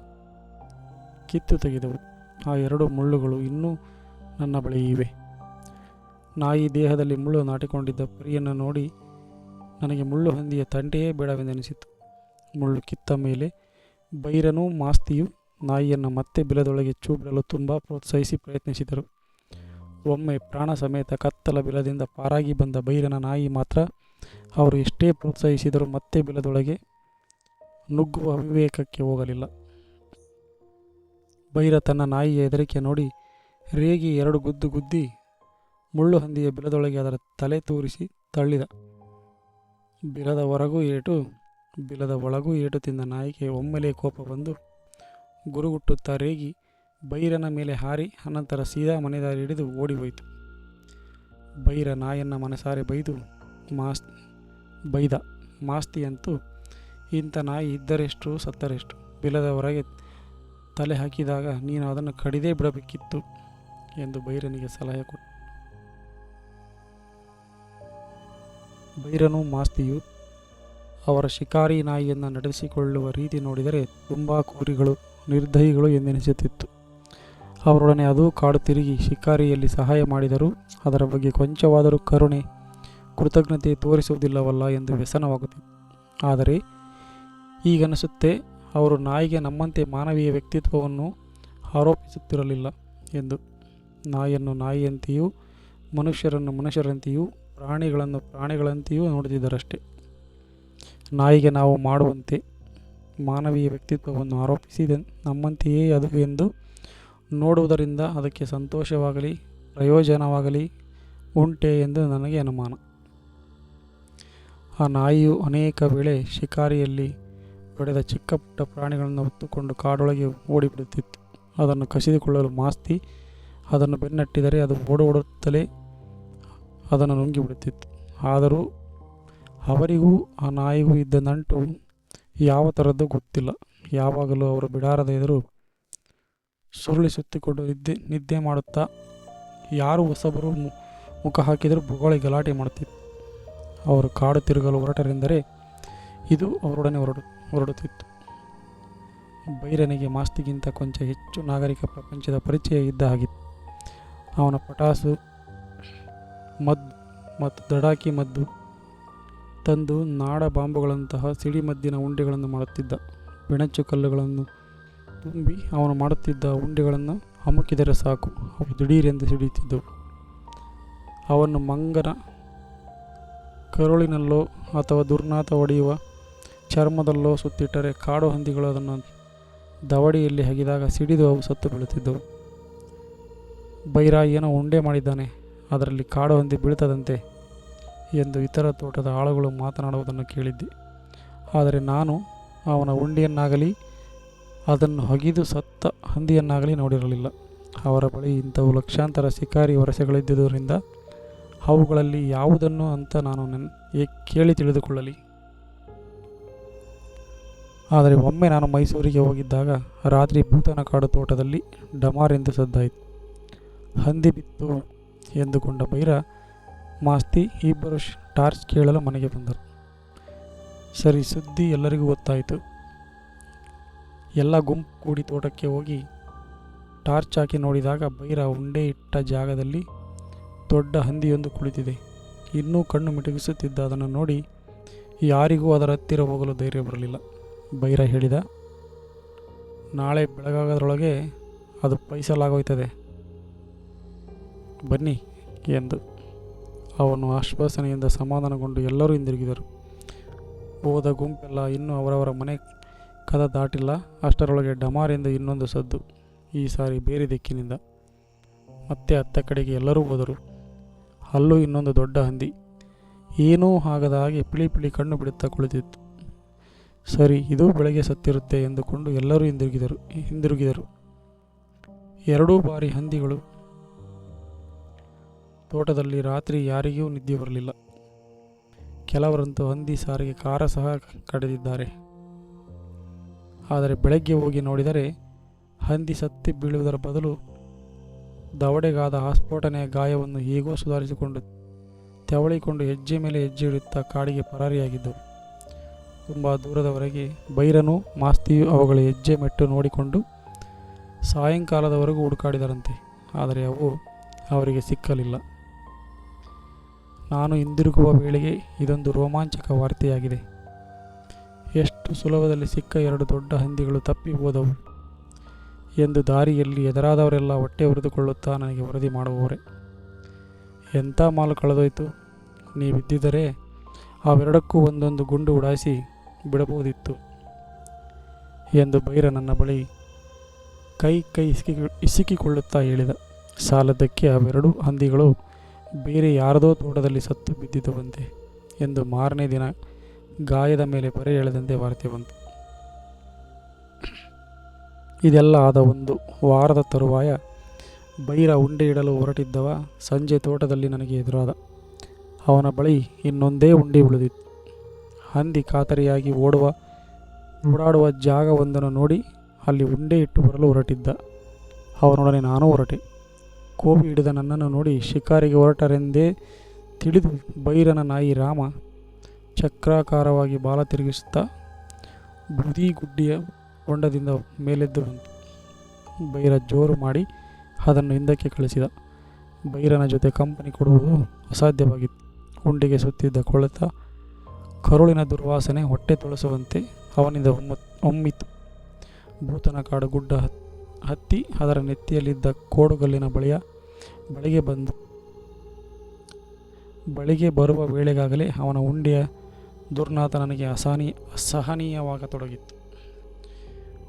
A: ಕಿತ್ತು ತೆಗೆದವು. ಆ 2 ಮುಳ್ಳುಗಳು ಇನ್ನೂ ನನ್ನ ಬಳಿ ಇವೆ. ನಾಯಿ ದೇಹದಲ್ಲಿ ಮುಳ್ಳು ನಾಟಿಕೊಂಡಿದ್ದ ಪರಿಯನ್ನು ನೋಡಿ ನನಗೆ ಮುಳ್ಳು ಹಂದಿಯ ತಂಟೆಯೇ ಬೇಡವೆಂದೆನಿಸಿತು. ಮುಳ್ಳು ಕಿತ್ತ ಮೇಲೆ ಬೈರನೂ ಮಾಸ್ತಿಯು ನಾಯಿಯನ್ನು ಮತ್ತೆ ಬಿಲದೊಳಗೆ ಬಿಡಲು ತುಂಬ ಪ್ರೋತ್ಸಾಹಿಸಿ ಪ್ರಯತ್ನಿಸಿದರು. ಒಮ್ಮೆ ಪ್ರಾಣ ಸಮೇತ ಕತ್ತಲ ಬಿಲದಿಂದ ಪಾರಾಗಿ ಬಂದ ಬೈರನ ನಾಯಿ ಮಾತ್ರ ಅವರು ಎಷ್ಟೇ ಪ್ರೋತ್ಸಾಹಿಸಿದರೂ ಮತ್ತೆ ಬಿಲದೊಳಗೆ ನುಗ್ಗುವ ಅವಿವೇಕಕ್ಕೆ ಹೋಗಲಿಲ್ಲ. ಬೈರ ತನ್ನ ನಾಯಿಯ ಹೆದರಿಕೆ ನೋಡಿ ರೇಗಿ 2 ಗುದ್ದು ಗುದ್ದಿ ಮುಳ್ಳು ಹಂದಿಯ ಬಿಲದೊಳಗೆ ಅದರ ತಲೆ ತೂರಿಸಿ ತಳ್ಳಿದ. ಬಿಲದ ಒಳಗೂ ಏಟು ತಿಂದ ನಾಯಿಗೆ ಒಮ್ಮೆಲೇ ಕೋಪ ಬಂದು ಗುರುಗುಟ್ಟುತ್ತಾ ರೇಗಿ ಬೈರನ ಮೇಲೆ ಹಾರಿ ಅನಂತರ ಸೀದಾ ಮನೆದಾರಿ ಹಿಡಿದು ಓಡಿಹೋಯಿತು. ಬೈರ ನಾಯನ್ನು ಮನಸಾರೆ ಬೈದ. ಮಾಸ್ತಿಯಂತೂ ಇಂಥ ನಾಯಿ ಇದ್ದರೆಷ್ಟು ಸತ್ತರೆಷ್ಟು, ಬಿಲದ ಹೊರಗೆ ತಲೆ ಹಾಕಿದಾಗ ನೀನು ಅದನ್ನು ಕಡಿದೇ ಬಿಡಬೇಕಿತ್ತು ಎಂದು ಬೈರನಿಗೆ ಸಲಹೆ ಕೊಟ್ಟು ಬೈರನೂ ಮಾಸ್ತಿಯು ಅವರ ಶಿಕಾರಿ ನಾಯಿಯನ್ನು ನಡೆಸಿಕೊಳ್ಳುವ ರೀತಿ ನೋಡಿದರೆ ತುಂಬ ಕ್ರೂರಿಗಳು, ನಿರ್ದಯಿಗಳು ಎಂದೆನಿಸುತ್ತಿತ್ತು. ಅವರೊಡನೆ ಅದೂ ಕಾಡು ತಿರುಗಿ ಶಿಕಾರಿಯಲ್ಲಿ ಸಹಾಯ ಮಾಡಿದರೂ ಅದರ ಬಗ್ಗೆ ಕೊಂಚವಾದರೂ ಕರುಣೆ, ಕೃತಜ್ಞತೆ ತೋರಿಸುವುದಿಲ್ಲವಲ್ಲ ಎಂದು ವ್ಯಸನವಾಗುತ್ತಿತ್ತು. ಆದರೆ ಈಗನಿಸುತ್ತೆ ಅವರು ನಾಯಿಗೆ ನಮ್ಮಂತೆ ಮಾನವೀಯ ವ್ಯಕ್ತಿತ್ವವನ್ನು ಆರೋಪಿಸುತ್ತಿರಲಿಲ್ಲ ಎಂದು. ನಾಯಿಯನ್ನು ನಾಯಿಯಂತೆಯೂ ಮನುಷ್ಯರನ್ನು ಮನುಷ್ಯರಂತೆಯೂ ಪ್ರಾಣಿಗಳನ್ನು ಪ್ರಾಣಿಗಳಂತೆಯೂ ನೋಡುತ್ತಿದ್ದರಷ್ಟೆ. ನಾಯಿಗೆ ನಾವು ಮಾಡುವಂತೆ ಮಾನವೀಯ ವ್ಯಕ್ತಿತ್ವವನ್ನು ಆರೋಪಿಸಿದ ನಮ್ಮಂತೆಯೇ ಅದು ಎಂದು ನೋಡುವುದರಿಂದ ಅದಕ್ಕೆ ಸಂತೋಷವಾಗಲಿ ಪ್ರಯೋಜನವಾಗಲಿ ಉಂಟೆ ಎಂದು ನನಗೆ ಅನುಮಾನ. ಆ ನಾಯಿಯು ಅನೇಕ ವೇಳೆ ಶಿಕಾರಿಯಲ್ಲಿ ಹೊಡೆದ ಚಿಕ್ಕ ಪುಟ್ಟ ಪ್ರಾಣಿಗಳನ್ನು ಹೊತ್ತುಕೊಂಡು ಕಾಡೊಳಗೆ ಓಡಿಬಿಡುತ್ತಿತ್ತು. ಅದನ್ನು ಕಸಿದುಕೊಳ್ಳಲು ಮಾಸ್ತಿ ಅದನ್ನು ಬೆನ್ನಟ್ಟಿದರೆ ಅದು ಓಡುತ್ತಲೇ ಅದನ್ನು ನುಂಗಿಬಿಡುತ್ತಿತ್ತು. ಆದರೂ ಅವರಿಗೂ ಆ ನಾಯಿಗೂ ಇದ್ದ ನಂಟು ಯಾವ ಥರದ್ದು ಗೊತ್ತಿಲ್ಲ. ಯಾವಾಗಲೂ ಅವರು ಬಿಡಾರದ ಎದುರು ಸುರುಳಿ ಸುತ್ತಿಕೊಂಡು ನಿದ್ದೆ ಮಾಡುತ್ತಾ ಯಾರು ಹೊಸಬರು ಮುಖ ಹಾಕಿದರೂ ಬೊಗಳಿ ಗಲಾಟೆ ಮಾಡುತ್ತಿತ್ತು. ಅವರು ಕಾಡು ತಿರುಗಲು ಹೊರಟರೆಂದರೆ ಇದು ಅವರೊಡನೆ ಹೊರಡುತ್ತಿತ್ತು. ಬೈರನಿಗೆ ಮಾಸ್ತಿಗಿಂತ ಕೊಂಚ ಹೆಚ್ಚು ನಾಗರಿಕ ಪ್ರಪಂಚದ ಪರಿಚಯ ಇದ್ದ ಹಾಗಿತ್ತು. ಅವನ ಪಟಾಸು ಮದ್ದು ಮತ್ತು ದಡಾಕಿ ಮದ್ದು ತಂದು ನಾಡ ಬಾಂಬುಗಳಂತಹ ಸಿಡಿಮದ್ದಿನ ಉಂಡೆಗಳನ್ನು ಮಾಡುತ್ತಿದ್ದ. ಬೆಣಚು ಕಲ್ಲುಗಳನ್ನು ತುಂಬಿ ಅವನು ಮಾಡುತ್ತಿದ್ದ ಉಂಡೆಗಳನ್ನು ಅಮುಕಿದರೆ ಸಾಕು, ಅವು ದಿಢೀರೆಂದು ಸಿಡಿಯುತ್ತಿದ್ದವು. ಅವನ್ನು ಮಂಗನ ಕರುಳಿನಲ್ಲೋ ಅಥವಾ ದುರ್ನಾತ ಹೊಡೆಯುವ ಚರ್ಮದಲ್ಲೋ ಸುತ್ತಿಟ್ಟರೆ ಕಾಡು ಹಂದಿಗಳು ಅದನ್ನು ದವಡಿಯಲ್ಲಿ ಹಗಿದಾಗ ಸಿಡಿದು ಅವು ಸತ್ತು ಬೀಳುತ್ತಿದ್ದವು. ಬೈರ ಏನೋ ಉಂಡೆ ಮಾಡಿದ್ದಾನೆ, ಅದರಲ್ಲಿ ಕಾಡು ಹಂದಿ ಬೀಳ್ತದಂತೆ ಎಂದು ಇತರ ತೋಟದ ಆಳುಗಳು ಮಾತನಾಡುವುದನ್ನು ಕೇಳಿದ್ದೆ. ಆದರೆ ನಾನು ಅವನ ಉಂಡೆಯನ್ನಾಗಲಿ ಅದನ್ನು ಹಗಿದು ಸತ್ತ ಹಂದಿಯನ್ನಾಗಲಿ ನೋಡಿರಲಿಲ್ಲ. ಅವರ ಬಳಿ ಇಂಥವು ಲಕ್ಷಾಂತರ ಶಿಕಾರಿ ವರಸೆಗಳಿದ್ದುದರಿಂದ ಅವುಗಳಲ್ಲಿ ಯಾವುದನ್ನು ಅಂತ ನಾನು ಕೇಳಿ ತಿಳಿದುಕೊಳ್ಳಲಿ. ಆದರೆ ಒಮ್ಮೆ ನಾನು ಮೈಸೂರಿಗೆ ಹೋಗಿದ್ದಾಗ ರಾತ್ರಿ ಭೂತನಕಾಡು ತೋಟದಲ್ಲಿ ಡಮಾರ್ ಎಂದು ಸದ್ದಾಯಿತು. ಹಂದಿ ಬಿತ್ತು ಎಂದುಕೊಂಡ ಬೈರ ಮಾಸ್ತಿ ಇಬ್ಬರು ಟಾರ್ಚ್ ಕೇಳಲು ಮನೆಗೆ ಬಂದರು. ಸರಿ, ಸುದ್ದಿ ಎಲ್ಲರಿಗೂ ಗೊತ್ತಾಯಿತು. ಎಲ್ಲ ಗುಂಪು ಕೂಡಿ ತೋಟಕ್ಕೆ ಹೋಗಿ ಟಾರ್ಚ್ ಹಾಕಿ ನೋಡಿದಾಗ ಬೈರ ಉಂಡೆ ಇಟ್ಟ ಜಾಗದಲ್ಲಿ ದೊಡ್ಡ ಹಂದಿಯೊಂದು ಕುಳಿತಿದೆ. ಇನ್ನೂ ಕಣ್ಣು ಮಿಟುಕಿಸುತ್ತಿದ್ದ ಅದನ್ನು ನೋಡಿ ಯಾರಿಗೂ ಅದರ ಹತ್ತಿರ ಹೋಗಲು ಧೈರ್ಯ ಬರಲಿಲ್ಲ. ಬೈರ ಹೇಳಿದ, ನಾಳೆ ಬೆಳಗಾಗೋದ್ರೊಳಗೆ ಅದು ಪೈಸಲಾಗೋಯ್ತದೆ, ಬನ್ನಿ ಎಂದು. ಅವನು ಆಶ್ವಾಸನೆಯಿಂದ ಸಮಾಧಾನಗೊಂಡು ಎಲ್ಲರೂ ಹಿಂದಿರುಗಿದರು. ಹೋದ ಗುಂಪೆಲ್ಲ ಇನ್ನೂ ಅವರವರ ಮನೆ ಕದ ದಾಟಿಲ್ಲ. ಅಷ್ಟರೊಳಗೆ ಡಮಾರ್ ಎಂದು ಇನ್ನೊಂದು ಸದ್ದು, ಈ ಸಾರಿ ಬೇರೆ ದಿಕ್ಕಿನಿಂದ. ಮತ್ತೆ ಅತ್ತ ಕಡೆಗೆ ಎಲ್ಲರೂ ಹೋದರು. ಅಲ್ಲೂ ಇನ್ನೊಂದು ದೊಡ್ಡ ಹಂದಿ ಏನೂ ಆಗದ ಹಾಗೆ ಪಿಳಿ ಪಿಳಿ ಕಣ್ಣು ಬಿಡುತ್ತಾ ಕುಳಿತಿತ್ತು. ಸರಿ, ಇದು ಬೆಳಗ್ಗೆ ಸತ್ತಿರುತ್ತೆ ಎಂದುಕೊಂಡು ಎಲ್ಲರೂ ಹಿಂದಿರುಗಿದರು. ಎರಡೂ ಬಾರಿ ಹಂದಿಗಳು ತೋಟದಲ್ಲಿ. ರಾತ್ರಿ ಯಾರಿಗೂ ನಿದ್ದೆ ಬರಲಿಲ್ಲ. ಕೆಲವರಂತೂ ಹಂದಿ ಸಾರಿಗೆ ಕಾರ ಸಹ ಕಡಿದಿದ್ದಾರೆ. ಆದರೆ ಬೆಳಗ್ಗೆ ಹೋಗಿ ನೋಡಿದರೆ ಹಂದಿ ಸತ್ತಿ ಬೀಳುವುದರ ಬದಲು ದವಡೆಗಾದ ಆಸ್ಫೋಟನೆಯ ಗಾಯವನ್ನು ಹೇಗೋ ಸುಧಾರಿಸಿಕೊಂಡು ತೆವಳಿಕೊಂಡು ಹೆಜ್ಜೆ ಮೇಲೆ ಹೆಜ್ಜೆ ಇಡುತ್ತಾ ಕಾಡಿಗೆ ಪರಾರಿಯಾಗಿದ್ದವು. ತುಂಬ ದೂರದವರೆಗೆ ಬೈರನೂ ಮಾಸ್ತಿಯೂ ಅವುಗಳ ಹೆಜ್ಜೆ ಮೆಟ್ಟು ನೋಡಿಕೊಂಡು ಸಾಯಂಕಾಲದವರೆಗೂ ಹುಡುಕಾಡಿದರಂತೆ. ಆದರೆ ಅವು ಅವರಿಗೆ ಸಿಕ್ಕಲಿಲ್ಲ. ನಾನು ಹಿಂದಿರುಗುವ ವೇಳೆಗೆ ಇದೊಂದು ರೋಮಾಂಚಕ ವಾರ್ತೆಯಾಗಿದೆ. ಎಷ್ಟು ಸುಲಭದಲ್ಲಿ ಸಿಕ್ಕ ಎರಡು ದೊಡ್ಡ ಹಂದಿಗಳು ತಪ್ಪಿ ಹೋದವು ಎಂದು ದಾರಿಯಲ್ಲಿ ಎದುರಾದವರೆಲ್ಲ ಹೊಟ್ಟೆ ಉರಿದುಕೊಳ್ಳುತ್ತಾ ನನಗೆ ವರದಿ ಮಾಡುವವರೇ. ಎಂಥ ಮಾಲು ಕಳೆದೋಯ್ತು, ನೀವಿದ್ದಿದ್ದರೆ ಅವೆರಡಕ್ಕೂ ಒಂದೊಂದು ಗುಂಡು ಉಡಾಯಿಸಿ ಬಿಡಬಹುದಿತ್ತು ಎಂದು ಬೈರ ನನ್ನ ಬಳಿ ಕೈ ಇಸಿಕಿಕೊಳ್ಳುತ್ತಾ ಹೇಳಿದ. ಸಾಲದಕ್ಕೆ ಅವೆರಡು ಹಂದಿಗಳು ಬೇರೆ ಯಾರದೋ ತೋಟದಲ್ಲಿ ಸತ್ತು ಬಿದ್ದಿದ್ದವಂತೆ ಎಂದು ಮಾರನೇ ದಿನ ಗಾಯದ ಮೇಲೆ ಬರೆ ಎಳೆದಂತೆ ವಾರ್ತೆ ಬಂತು. ಇದೆಲ್ಲ ಆದ ಒಂದು ವಾರದ ತರುವಾಯ ಬೈರ ಉಂಡೆ ಇಡಲು ಹೊರಟಿದ್ದವ ಸಂಜೆ ತೋಟದಲ್ಲಿ ನನಗೆ ಎದುರಾದ. ಅವನ ಬಳಿ ಇನ್ನೊಂದೇ ಉಂಡೆ ಉಳಿದಿತ್ತು. ಹಂದಿ ಖಾತರಿಯಾಗಿ ಓಡಾಡುವ ಜಾಗವೊಂದನ್ನು ನೋಡಿ ಅಲ್ಲಿ ಉಂಡೆ ಇಟ್ಟು ಬರಲು ಹೊರಟಿದ್ದ. ಅವನೊಡನೆ ನಾನೂ ಹೊರಟೆ. ಕೋವಿ ಹಿಡಿದ ನನ್ನನ್ನು ನೋಡಿ ಶಿಕಾರಿಗೆ ಹೊರಟರೆಂದೇ ತಿಳಿದು ಬೈರನ ನಾಯಿ ರಾಮ ಚಕ್ರಾಕಾರವಾಗಿ ಬಾಲ ತಿರುಗಿಸುತ್ತಾ ಬೂದಿಗುಡ್ಡಿಯ ಹೊಂಡದಿಂದ ಮೇಲೆದ್ದು ಬಂತು. ಬೈರ ಜೋರು ಮಾಡಿ ಅದನ್ನು ಹಿಂದಕ್ಕೆ ಕಳಿಸಿದ. ಬೈರನ ಜೊತೆ ಕಂಪನಿ ಕೊಡುವುದು ಅಸಾಧ್ಯವಾಗಿತ್ತು. ಉಂಡೆಗೆ ಸುತ್ತಿದ್ದ ಕೊಳೆತ ಕರುಳಿನ ದುರ್ವಾಸನೆ ಹೊಟ್ಟೆ ತೊಳಸುವಂತೆ ಅವನಿಂದ ಒಮ್ಮಿತು. ಭೂತನಕಾಡು ಗುಡ್ಡ ಹತ್ತಿ ಅದರ ನೆತ್ತಿಯಲ್ಲಿದ್ದ ಕೋಡುಗಲ್ಲಿನ ಬಳಿಗೆ ಬರುವ ವೇಳೆಗಾಗಲೇ ಅವನ ಉಂಡೆಯ ದುರ್ನಾತ ನನಗೆ ಅಸಹನೀಯವಾಗತೊಡಗಿತ್ತು.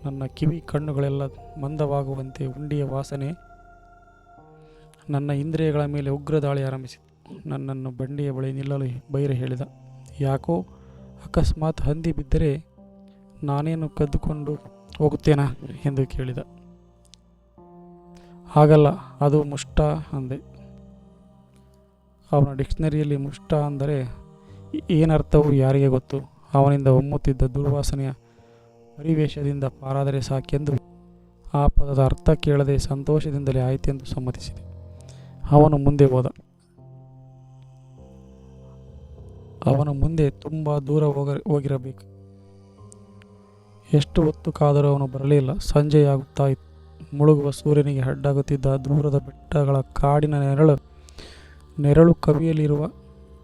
A: ನನ್ನ ಕಿವಿ ಕಣ್ಣುಗಳೆಲ್ಲ ಮಂದವಾಗುವಂತೆ ಉಂಡೆಯ ವಾಸನೆ ನನ್ನ ಇಂದ್ರಿಯಗಳ ಮೇಲೆ ಉಗ್ರ ದಾಳಿ ಆರಂಭಿಸಿತು. ನನ್ನನ್ನು ಬಂಡೆಯ ಬಳಿ ನಿಲ್ಲಲು ಬೈರ ಹೇಳಿದ. ಯಾಕೋ, ಅಕಸ್ಮಾತ್ ಹಂದಿ ಬಿದ್ದರೆ ನಾನೇನು ಕದ್ದುಕೊಂಡು ಹೋಗುತ್ತೇನಾ ಎಂದು ಕೇಳಿದ. ಹಾಗಲ್ಲ, ಅದು ಮುಷ್ಟ ಅಂದೆ. ಅವನ ಡಿಕ್ಷನರಿಯಲ್ಲಿ ಮುಷ್ಟ ಅಂದರೆ ಏನರ್ಥವು ಯಾರಿಗೆ ಗೊತ್ತು. ಅವನಿಂದ ಒಮ್ಮುತ್ತಿದ್ದ ದುರ್ವಾಸನೆಯ ಪರಿವೇಶದಿಂದ ಪಾರಾದರೆ ಸಾಕೆಂದು ಆ ಪದದ ಅರ್ಥ ಕೇಳದೆ ಸಂತೋಷದಿಂದಲೇ ಆಯ್ತೆಂದು ಸಮ್ಮತಿಸಿದೆ. ಅವನು ಮುಂದೆ ಹೋದ. ಅವನ ಮುಂದೆ ತುಂಬ ದೂರ ಹೋಗಿರಬೇಕು. ಎಷ್ಟು ಹೊತ್ತು ಕಾದರೂ ಅವನು ಬರಲಿಲ್ಲ. ಸಂಜೆಯಾಗುತ್ತಾ ಇತ್ತು. ಮುಳುಗುವ ಸೂರ್ಯನಿಗೆ ಅಡ್ಡಾಗುತ್ತಿದ್ದ ದೂರದ ಬೆಟ್ಟಗಳ ಕಾಡಿನ ನೆರಳು ಕವಿಯಲಿರುವ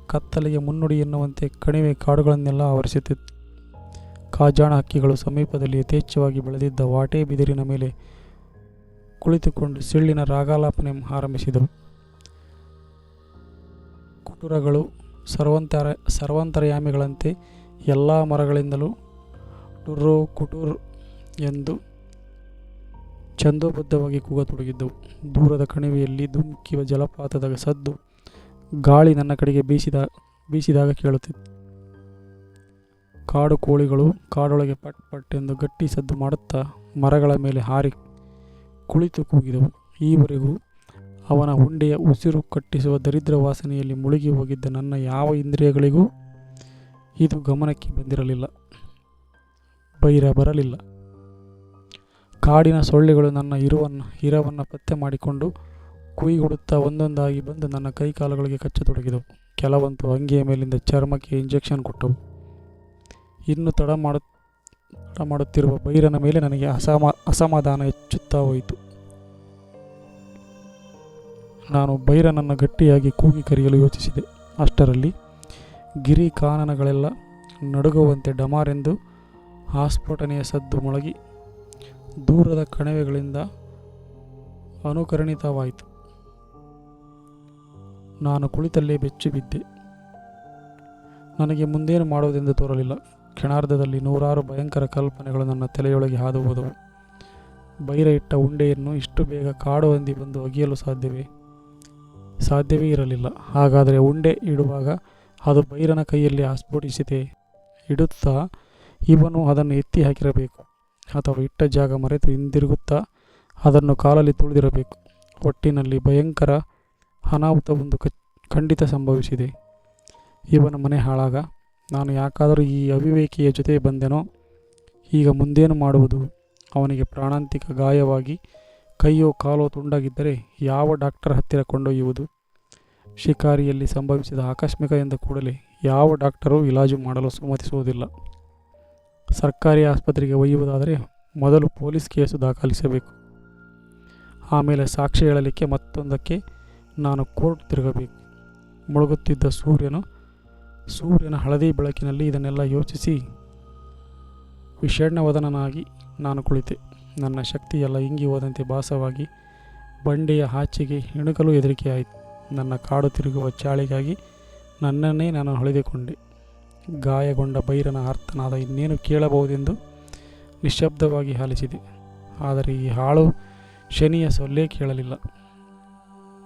A: ಕತ್ತಲೆಗೆ ಮುನ್ನುಡಿ ಎನ್ನುವಂತೆ ಕಣಿವೆ ಕಾಡುಗಳನ್ನೆಲ್ಲ ಆವರಿಸುತ್ತಿತ್ತು. ಕಾಜಾಣ ಹಕ್ಕಿಗಳು ಸಮೀಪದಲ್ಲಿ ಯಥೇಚ್ಛವಾಗಿ ಬೆಳೆದಿದ್ದ ವಾಟೆ ಬಿದಿರಿನ ಮೇಲೆ ಕುಳಿತುಕೊಂಡು ಸಿಳ್ಳಿನ ರಾಗಾಲಾಪನೆ ಆರಂಭಿಸಿದವು. ಕುಟುರಗಳು ಸರ್ವಾಂತರ್ಯಾಮಿಗಳಂತೆ ಎಲ್ಲ ಮರಗಳಿಂದಲೂ ಟುರ್ರೋ ಕುಟುರ್ ಎಂದು ಛಂದೋಬದ್ಧವಾಗಿ ಕೂಗತೊಡಗಿದ್ದವು. ದೂರದ ಕಣಿವೆಯಲ್ಲಿ ಧುಮುಕಿವ ಜಲಪಾತದ ಸದ್ದು ಗಾಳಿ ನನ್ನ ಕಡೆಗೆ ಬೀಸಿದಾಗ ಕೇಳುತ್ತಿತ್ತು. ಕಾಡು ಕೋಳಿಗಳು ಕಾಡೊಳಗೆ ಪಟ್ ಪಟ್ ಎಂದು ಗಟ್ಟಿ ಸದ್ದು ಮಾಡುತ್ತಾ ಮರಗಳ ಮೇಲೆ ಹಾರಿ ಕುಳಿತು ಕೂಗಿದವು. ಈವರೆಗೂ ಅವನ ಉಂಡೆಯ ಉಸಿರು ಕಟ್ಟಿಸುವ ದರಿದ್ರ ವಾಸನೆಯಲ್ಲಿ ಮುಳುಗಿ ಹೋಗಿದ್ದ ನನ್ನ ಯಾವ ಇಂದ್ರಿಯಗಳಿಗೂ ಇದು ಗಮನಕ್ಕೆ ಬಂದಿರಲಿಲ್ಲ. ಬೈರ ಬರಲಿಲ್ಲ. ಕಾಡಿನ ಸೊಳ್ಳೆಗಳು ನನ್ನ ಇರವನ್ನು ಪತ್ತೆ ಮಾಡಿಕೊಂಡು ಕುಯ್ಗುಡುತ್ತಾ ಒಂದೊಂದಾಗಿ ಬಂದು ನನ್ನ ಕೈಕಾಲುಗಳಿಗೆ ಕಚ್ಚತೊಡಗಿದವು. ಕೆಲವಂತೂ ಅಂಗಿಯ ಮೇಲಿಂದ ಚರ್ಮಕ್ಕೆ ಇಂಜೆಕ್ಷನ್ ಕೊಟ್ಟವು. ಇನ್ನು ತಡ ಮಾಡುತ್ತಿರುವ ಬೈರನ ಮೇಲೆ ನನಗೆ ಅಸಮಾಧಾನ ಹೆಚ್ಚುತ್ತಾ ಹೋಯಿತು. ನಾನು ಬೈರನನ್ನು ಗಟ್ಟಿಯಾಗಿ ಕೂಗಿ ಕರೆಯಲು ಯೋಚಿಸಿದೆ. ಅಷ್ಟರಲ್ಲಿ ಗಿರಿ ಕಾನನಗಳೆಲ್ಲ ನಡುಗುವಂತೆ ಡಮಾರೆಂದು ಆಸ್ಫೋಟನೆಯ ಸದ್ದು ಮೊಳಗಿ ದೂರದ ಕಣಿವೆಗಳಿಂದ ಅನುಕರಣಿತವಾಯಿತು. ನಾನು ಕುಳಿತಲ್ಲೇ ಬೆಚ್ಚಿ ಬಿದ್ದೆ. ನನಗೆ ಮುಂದೇನು ಮಾಡುವುದೆಂದು ತೋರಲಿಲ್ಲ. ಕ್ಷಣಾರ್ಧದಲ್ಲಿ ನೂರಾರು ಭಯಂಕರ ಕಲ್ಪನೆಗಳು ನನ್ನ ತಲೆಯೊಳಗೆ ಹಾದು ಹೋದವು. ಬೈರ ಇಟ್ಟ ಉಂಡೆಯನ್ನು ಇಷ್ಟು ಬೇಗ ಕಾಡು ಹಂದಿ ಬಂದು ಅಗಿಯಲು ಸಾಧ್ಯವೇ ಇರಲಿಲ್ಲ. ಹಾಗಾದರೆ ಉಂಡೆ ಇಡುವಾಗ ಅದು ಬೈರನ ಕೈಯಲ್ಲಿ ಆಸ್ಫೋಟಿಸಿದೆ. ಇಡುತ್ತಾ ಇವನು ಅದನ್ನು ಎತ್ತಿ ಹಾಕಿರಬೇಕು, ಅಥವಾ ಇಟ್ಟ ಜಾಗ ಮರೆತು ಹಿಂದಿರುಗುತ್ತಾ ಅದನ್ನು ಕಾಲಲ್ಲಿ ತುಳಿದಿರಬೇಕು. ಒಟ್ಟಿನಲ್ಲಿ ಭಯಂಕರ ಅನಾಹುತವೊಂದು ಖಂಡಿತ ಸಂಭವಿಸಿದೆ. ಇವನ ಮನೆ ಹಾಳಾಗ. ನಾನು ಯಾಕಾದರೂ ಈ ಅವಿವೇಕಿಯ ಜೊತೆ ಬಂದೆನೋ? ಈಗ ಮುಂದೇನು ಮಾಡುವುದು? ಅವನಿಗೆ ಪ್ರಾಣಾಂತಿಕ ಗಾಯವಾಗಿ ಕೈಯೋ ಕಾಲೋ ತುಂಡಾಗಿದ್ದರೆ ಯಾವ ಡಾಕ್ಟರ್ ಹತ್ತಿರ ಕೊಂಡೊಯ್ಯುವುದು? ಶಿಕಾರಿಯಲ್ಲಿ ಸಂಭವಿಸಿದ ಆಕಸ್ಮಿಕ ಎಂದ ಕೂಡಲೇ ಯಾವ ಡಾಕ್ಟರೂ ಇಲಾಜು ಮಾಡಲು ಸಮ್ಮತಿಸುವುದಿಲ್ಲ. ಸರ್ಕಾರಿ ಆಸ್ಪತ್ರೆಗೆ ಒಯ್ಯುವುದಾದರೆ ಮೊದಲು ಪೊಲೀಸ್ ಕೇಸು ದಾಖಲಿಸಬೇಕು. ಆಮೇಲೆ ಸಾಕ್ಷ್ಯ ಹೇಳಲಿಕ್ಕೆ ಮತ್ತೊಂದಕ್ಕೆ ನಾನು ಕೋರ್ಟ್ ತಿರುಗಬೇಕು. ಮುಳುಗುತ್ತಿದ್ದ ಸೂರ್ಯನ ಹಳದಿ ಬೆಳಕಿನಲ್ಲಿ ಇದನ್ನೆಲ್ಲ ಯೋಚಿಸಿ ವಿಷಣ್ಣವದನನಾಗಿ ನಾನು ಕುಳಿತೆ. ನನ್ನ ಶಕ್ತಿಯೆಲ್ಲ ಇಂಗಿ ಹೋದಂತೆ ಭಾಸವಾಗಿ ಬಂಡೆಯ ಆಚೆಗೆ ಇಣುಕಲು ಹೆದರಿಕೆಯಾಯಿತು. ನನ್ನ ಕಾಡು ತಿರುಗುವ ಚಾಳಿಗಾಗಿ ನನ್ನನ್ನೇ ನಾನು ಹೊಳೆದುಕೊಂಡೆ. ಗಾಯಗೊಂಡ ಬೈರನ ಆರ್ತನಾದ ಇನ್ನೇನು ಕೇಳಬಹುದೆಂದು ನಿಶ್ಶಬ್ದವಾಗಿ ಆಲಿಸಿದೆ. ಆದರೆ ಈ ಹಾಳು ಶನಿಯ ಸೊಲ್ಲೇ ಕೇಳಲಿಲ್ಲ.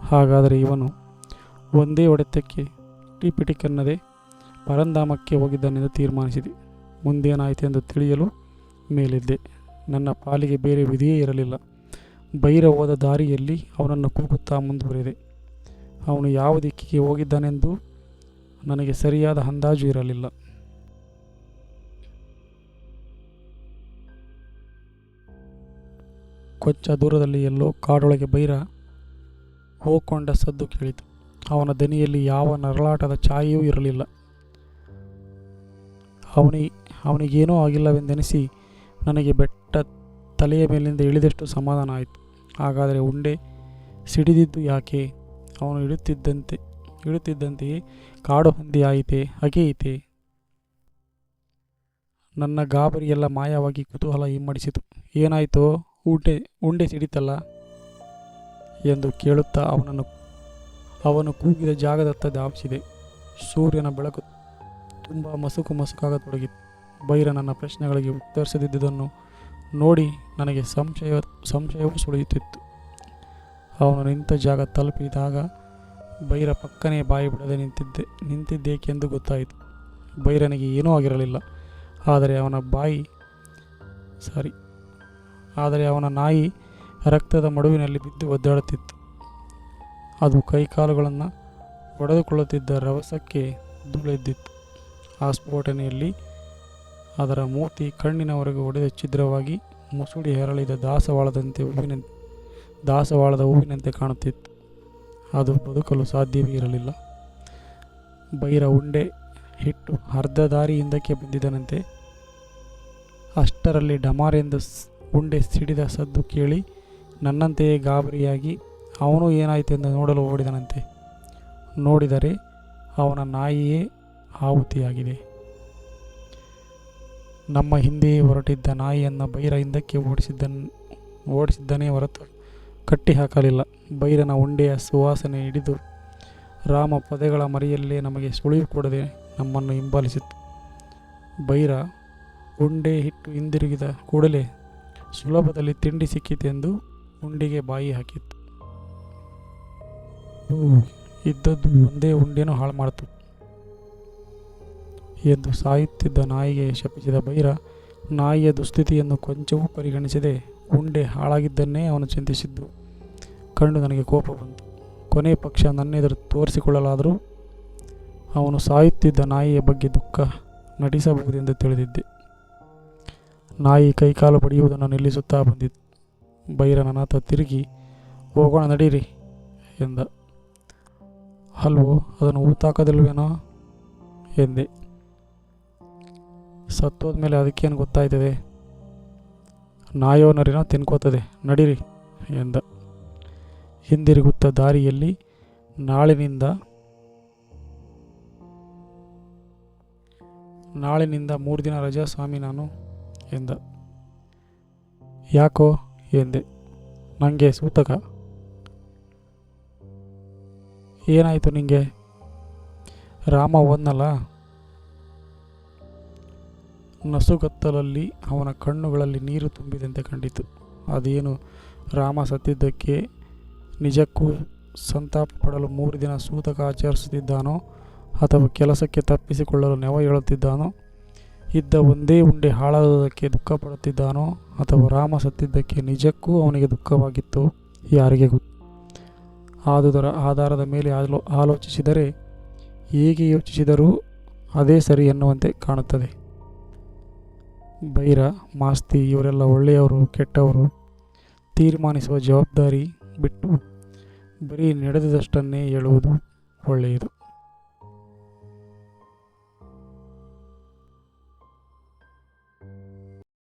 A: ಹಾಗಾದರೆ ಇವನು ಒಂದೇ ಹೊಡೆತಕ್ಕೆ ಟಿಪಿಟಿಕನ್ನದೆ ಪರಂಧಾಮಕ್ಕೆ ಹೋಗಿದ್ದಾನೆಂದು ತೀರ್ಮಾನಿಸಿದೆ. ಮುಂದೇನಾಯಿತೆಂದು ತಿಳಿಯಲು ಮೇಲಿದ್ದೆ. ನನ್ನ ಪಾಲಿಗೆ ಬೇರೆ ವಿಧಿಯೇ ಇರಲಿಲ್ಲ. ಬೈರ ಹೋದ ದಾರಿಯಲ್ಲಿ ಅವನನ್ನು ಕೂಗುತ್ತಾ ಮುಂದುವರೆದೆ. ಅವನು ಯಾವ ದಿಕ್ಕಿಗೆ ಹೋಗಿದ್ದಾನೆಂದು ನನಗೆ ಸರಿಯಾದ ಅಂದಾಜು ಇರಲಿಲ್ಲ. ಕೊಂಚ ದೂರದಲ್ಲಿ ಎಲ್ಲೋ ಕಾಡೊಳಗೆ ಬೈರ ಹೋಕೊಂಡ ಸದ್ದು ಕೇಳಿತು. ಅವನ ದನಿಯಲ್ಲಿ ಯಾವ ನರಳಾಟದ ಛಾಯೆಯೂ ಇರಲಿಲ್ಲ. ಅವನಿಗೇನೂ ಆಗಿಲ್ಲವೆಂದೆನಿಸಿ ನನಗೆ ಬೆಟ್ಟ ತಲೆಯ ಮೇಲಿಂದ ಇಳಿದಷ್ಟು ಸಮಾಧಾನ ಆಯಿತು. ಹಾಗಾದರೆ ಉಂಡೆ ಸಿಡಿದಿದ್ದು ಯಾಕೆ? ಅವನು ಇಡುತ್ತಿದ್ದಂತೆಯೇ ಕಾಡು ಹಂದಿ ಆಯಿತೆ, ಅಗೆಯಿತೆ. ನನ್ನ ಗಾಬರಿಯೆಲ್ಲ ಮಾಯವಾಗಿ ಕುತೂಹಲ ಇಮ್ಮಡಿಸಿತು. ಏನಾಯಿತೋ? ಉಂಡೆ ಸಿಡಿತಲ್ಲ ಎಂದು ಕೇಳುತ್ತಾ ಅವನು ಕೂಗಿದ ಜಾಗದತ್ತ ಧಾವಿಸಿದೆ. ಸೂರ್ಯನ ಬೆಳಕು ತುಂಬ ಮಸುಕಾಗತೊಡಗಿತ್ತು. ಬೈರ ನನ್ನ ಪ್ರಶ್ನೆಗಳಿಗೆ ಉತ್ತರಿಸದಿದ್ದುದನ್ನು ನೋಡಿ ನನಗೆ ಸಂಶಯವೂ ಸುಳಿಯುತ್ತಿತ್ತು. ಅವನು ನಿಂತ ಜಾಗ ತಲುಪಿದಾಗ ಬೈರ ಪಕ್ಕನೇ ಬಾಯಿ ಬಿಡದೆ ನಿಂತಿದ್ದೇಕೆಂದು ಗೊತ್ತಾಯಿತು. ಬೈರನಿಗೆ ಏನೂ ಆಗಿರಲಿಲ್ಲ. ಆದರೆ ಅವನ ನಾಯಿ ರಕ್ತದ ಮಡುವಿನಲ್ಲಿ ಬಿದ್ದು ಒದ್ದಾಡುತ್ತಿತ್ತು. ಅದು ಕೈಕಾಲುಗಳನ್ನು ಹೊಡೆದುಕೊಳ್ಳುತ್ತಿದ್ದ ರಭಸಕ್ಕೆ ಧೂಳೆದ್ದಿತ್ತು. ಆ ಸ್ಫೋಟನೆಯಲ್ಲಿ ಅದರ ಮೂತಿ ಕಣ್ಣಿನವರೆಗೆ ಒಡೆದ ಛಿದ್ರವಾಗಿ ಮುಸುಡಿ ಹೆರಳಿದ ದಾಸವಾಳದ ಹೂವಿನಂತೆ ಕಾಣುತ್ತಿತ್ತು. ಅದು ಬದುಕಲು ಸಾಧ್ಯವೇ ಇರಲಿಲ್ಲ. ಬೈರ ಉಂಡೆ ಇಟ್ಟು ಅರ್ಧ ದಾರಿ ಹಿಂದಕ್ಕೆ ಬಂದಿದ್ದನಂತೆ. ಅಷ್ಟರಲ್ಲಿ ಡಮಾರೆಂದು ಉಂಡೆ ಸಿಡಿದ ಸದ್ದು ಕೇಳಿ ನನ್ನಂತೆಯೇ ಗಾಬರಿಯಾಗಿ ಅವನು ಏನಾಯಿತೆಂದು ನೋಡಲು ಓಡಿದನಂತೆ. ನೋಡಿದರೆ ಅವನ ನಾಯಿಯೇ ಆಹುತಿಯಾಗಿದೆ. ನಮ್ಮ ಹಿಂದೆಯೇ ಹೊರಟಿದ್ದ ನಾಯಿಯನ್ನು ಬೈರ ಹಿಂದಕ್ಕೆ ಓಡಿಸಿದ್ದನೇ ಹೊರತು ಕಟ್ಟಿ ಹಾಕಲಿಲ್ಲ. ಬೈರನ ಉಂಡೆಯ ಸುವಾಸನೆ ಹಿಡಿದು ರಾಮ ಪದಗಳ ಮರೆಯಲ್ಲೇ ನಮಗೆ ಸುಳಿವು ಕೊಡದೆ ನಮ್ಮನ್ನು ಹಿಂಬಾಲಿಸಿತು. ಬೈರ ಉಂಡೆ ಹಿಟ್ಟು ಹಿಂದಿರುಗಿದ ಕೂಡಲೇ ಸುಲಭದಲ್ಲಿ ತಿಂಡಿ ಸಿಕ್ಕಿತೆಂದು ಉಂಡೆಗೆ ಬಾಯಿ ಹಾಕಿತ್ತು. ಇದ್ದದ್ದು ಒಂದೇ ಉಂಡೆನೂ ಹಾಳು ಮಾಡಿತು ಎಂದು ಸಾಯುತ್ತಿದ್ದ ನಾಯಿಗೆ ಶಪಿಸಿದ ಬೈರ ನಾಯಿಯ ದುಸ್ಥಿತಿಯನ್ನು ಕೊಂಚವೂ ಪರಿಗಣಿಸದೆ ಉಂಡೆ ಹಾಳಾಗಿದ್ದನ್ನೇ ಅವನು ಚಿಂತಿಸಿದ್ದು ಕಂಡು ನನಗೆ ಕೋಪ ಬಂತು. ಕೊನೆ ಪಕ್ಷ ನನ್ನೆದುರು ತೋರಿಸಿಕೊಳ್ಳಲಾದರೂ ಅವನು ಸಾಯುತ್ತಿದ್ದ ನಾಯಿಯ ಬಗ್ಗೆ ದುಃಖ ನಟಿಸಬಹುದೆಂದು ತಿಳಿದಿದ್ದೆ. ನಾಯಿ ಕೈಕಾಲು ಬಡಿಯುವುದನ್ನು ನಿಲ್ಲಿಸುತ್ತಾ ಬಂದಿತ್ತು. ಬೈರ ನನ್ನತ್ತ ತಿರುಗಿ ಹೋಗೋಣ ನಡೀರಿ ಎಂದ. ಅಲ್ವೋ, ಅದನ್ನು ಊತಾಕದಿಲ್ವೇನೋ ಎಂದೆ. ಸತ್ತೋದ್ಮೇಲೆ ಅದಕ್ಕೇನು ಗೊತ್ತಾಯ್ತದೆ, ನಾಯೋ ನರಿನೋ ತಿನ್ಕೋತದೆ, ನಡೀರಿ ಎಂದ. ಹಿಂದಿರುಗುತ್ತಾ ದಾರಿಯಲ್ಲಿ ನಾಳಿನಿಂದ 3 ದಿನ ರಜಾ ಸ್ವಾಮಿ ನಾನು ಎಂದ. ಯಾಕೋ ಎಂದೆ. ನನಗೆ ಸೂತಕ. ಏನಾಯಿತು ನಿಂಗೆ? ರಾಮ ಹೋದ್ನಲ್ಲ. ನಸುಗತ್ತಲಲ್ಲಿ ಅವನ ಕಣ್ಣುಗಳಲ್ಲಿ ನೀರು ತುಂಬಿದಂತೆ ಕಂಡಿತು. ಅದೇನು ರಾಮ ಸತ್ತಿದ್ದಕ್ಕೆ ನಿಜಕ್ಕೂ ಸಂತಾಪ ಪಡಲು 3 ದಿನ ಸೂತಕ ಆಚರಿಸುತ್ತಿದ್ದಾನೋ ಅಥವಾ ಕೆಲಸಕ್ಕೆ ತಪ್ಪಿಸಿಕೊಳ್ಳಲು ನೆವ ಹೇಳುತ್ತಿದ್ದಾನೋ, ಇದ್ದ ಒಂದೇ ಉಂಡೆ ಹಾಳಾದುದಕ್ಕೆ ದುಃಖ ಪಡುತ್ತಿದ್ದಾನೋ ಅಥವಾ ರಾಮ ಸತ್ತಿದ್ದಕ್ಕೆ ನಿಜಕ್ಕೂ ಅವನಿಗೆ ದುಃಖವಾಗಿತ್ತೋ ಯಾರಿಗೆ ಗೊತ್ತು. ಆದುದರ ಆಧಾರದ ಮೇಲೆ ಆಲೋಚಿಸಿದರೆ ಹೇಗೆ ಯೋಚಿಸಿದರೂ ಅದೇ ಸರಿ ಎನ್ನುವಂತೆ ಕಾಣುತ್ತದೆ. ಬೈರ, ಮಾಸ್ತಿ ಇವರೆಲ್ಲ ಒಳ್ಳೆಯವರು ಕೆಟ್ಟವರು ತೀರ್ಮಾನಿಸುವ ಜವಾಬ್ದಾರಿ ಬಿಟ್ಟು ಬರೀ ನಡೆದದಷ್ಟನ್ನೇ ಹೇಳುವುದು ಒಳ್ಳೆಯದು.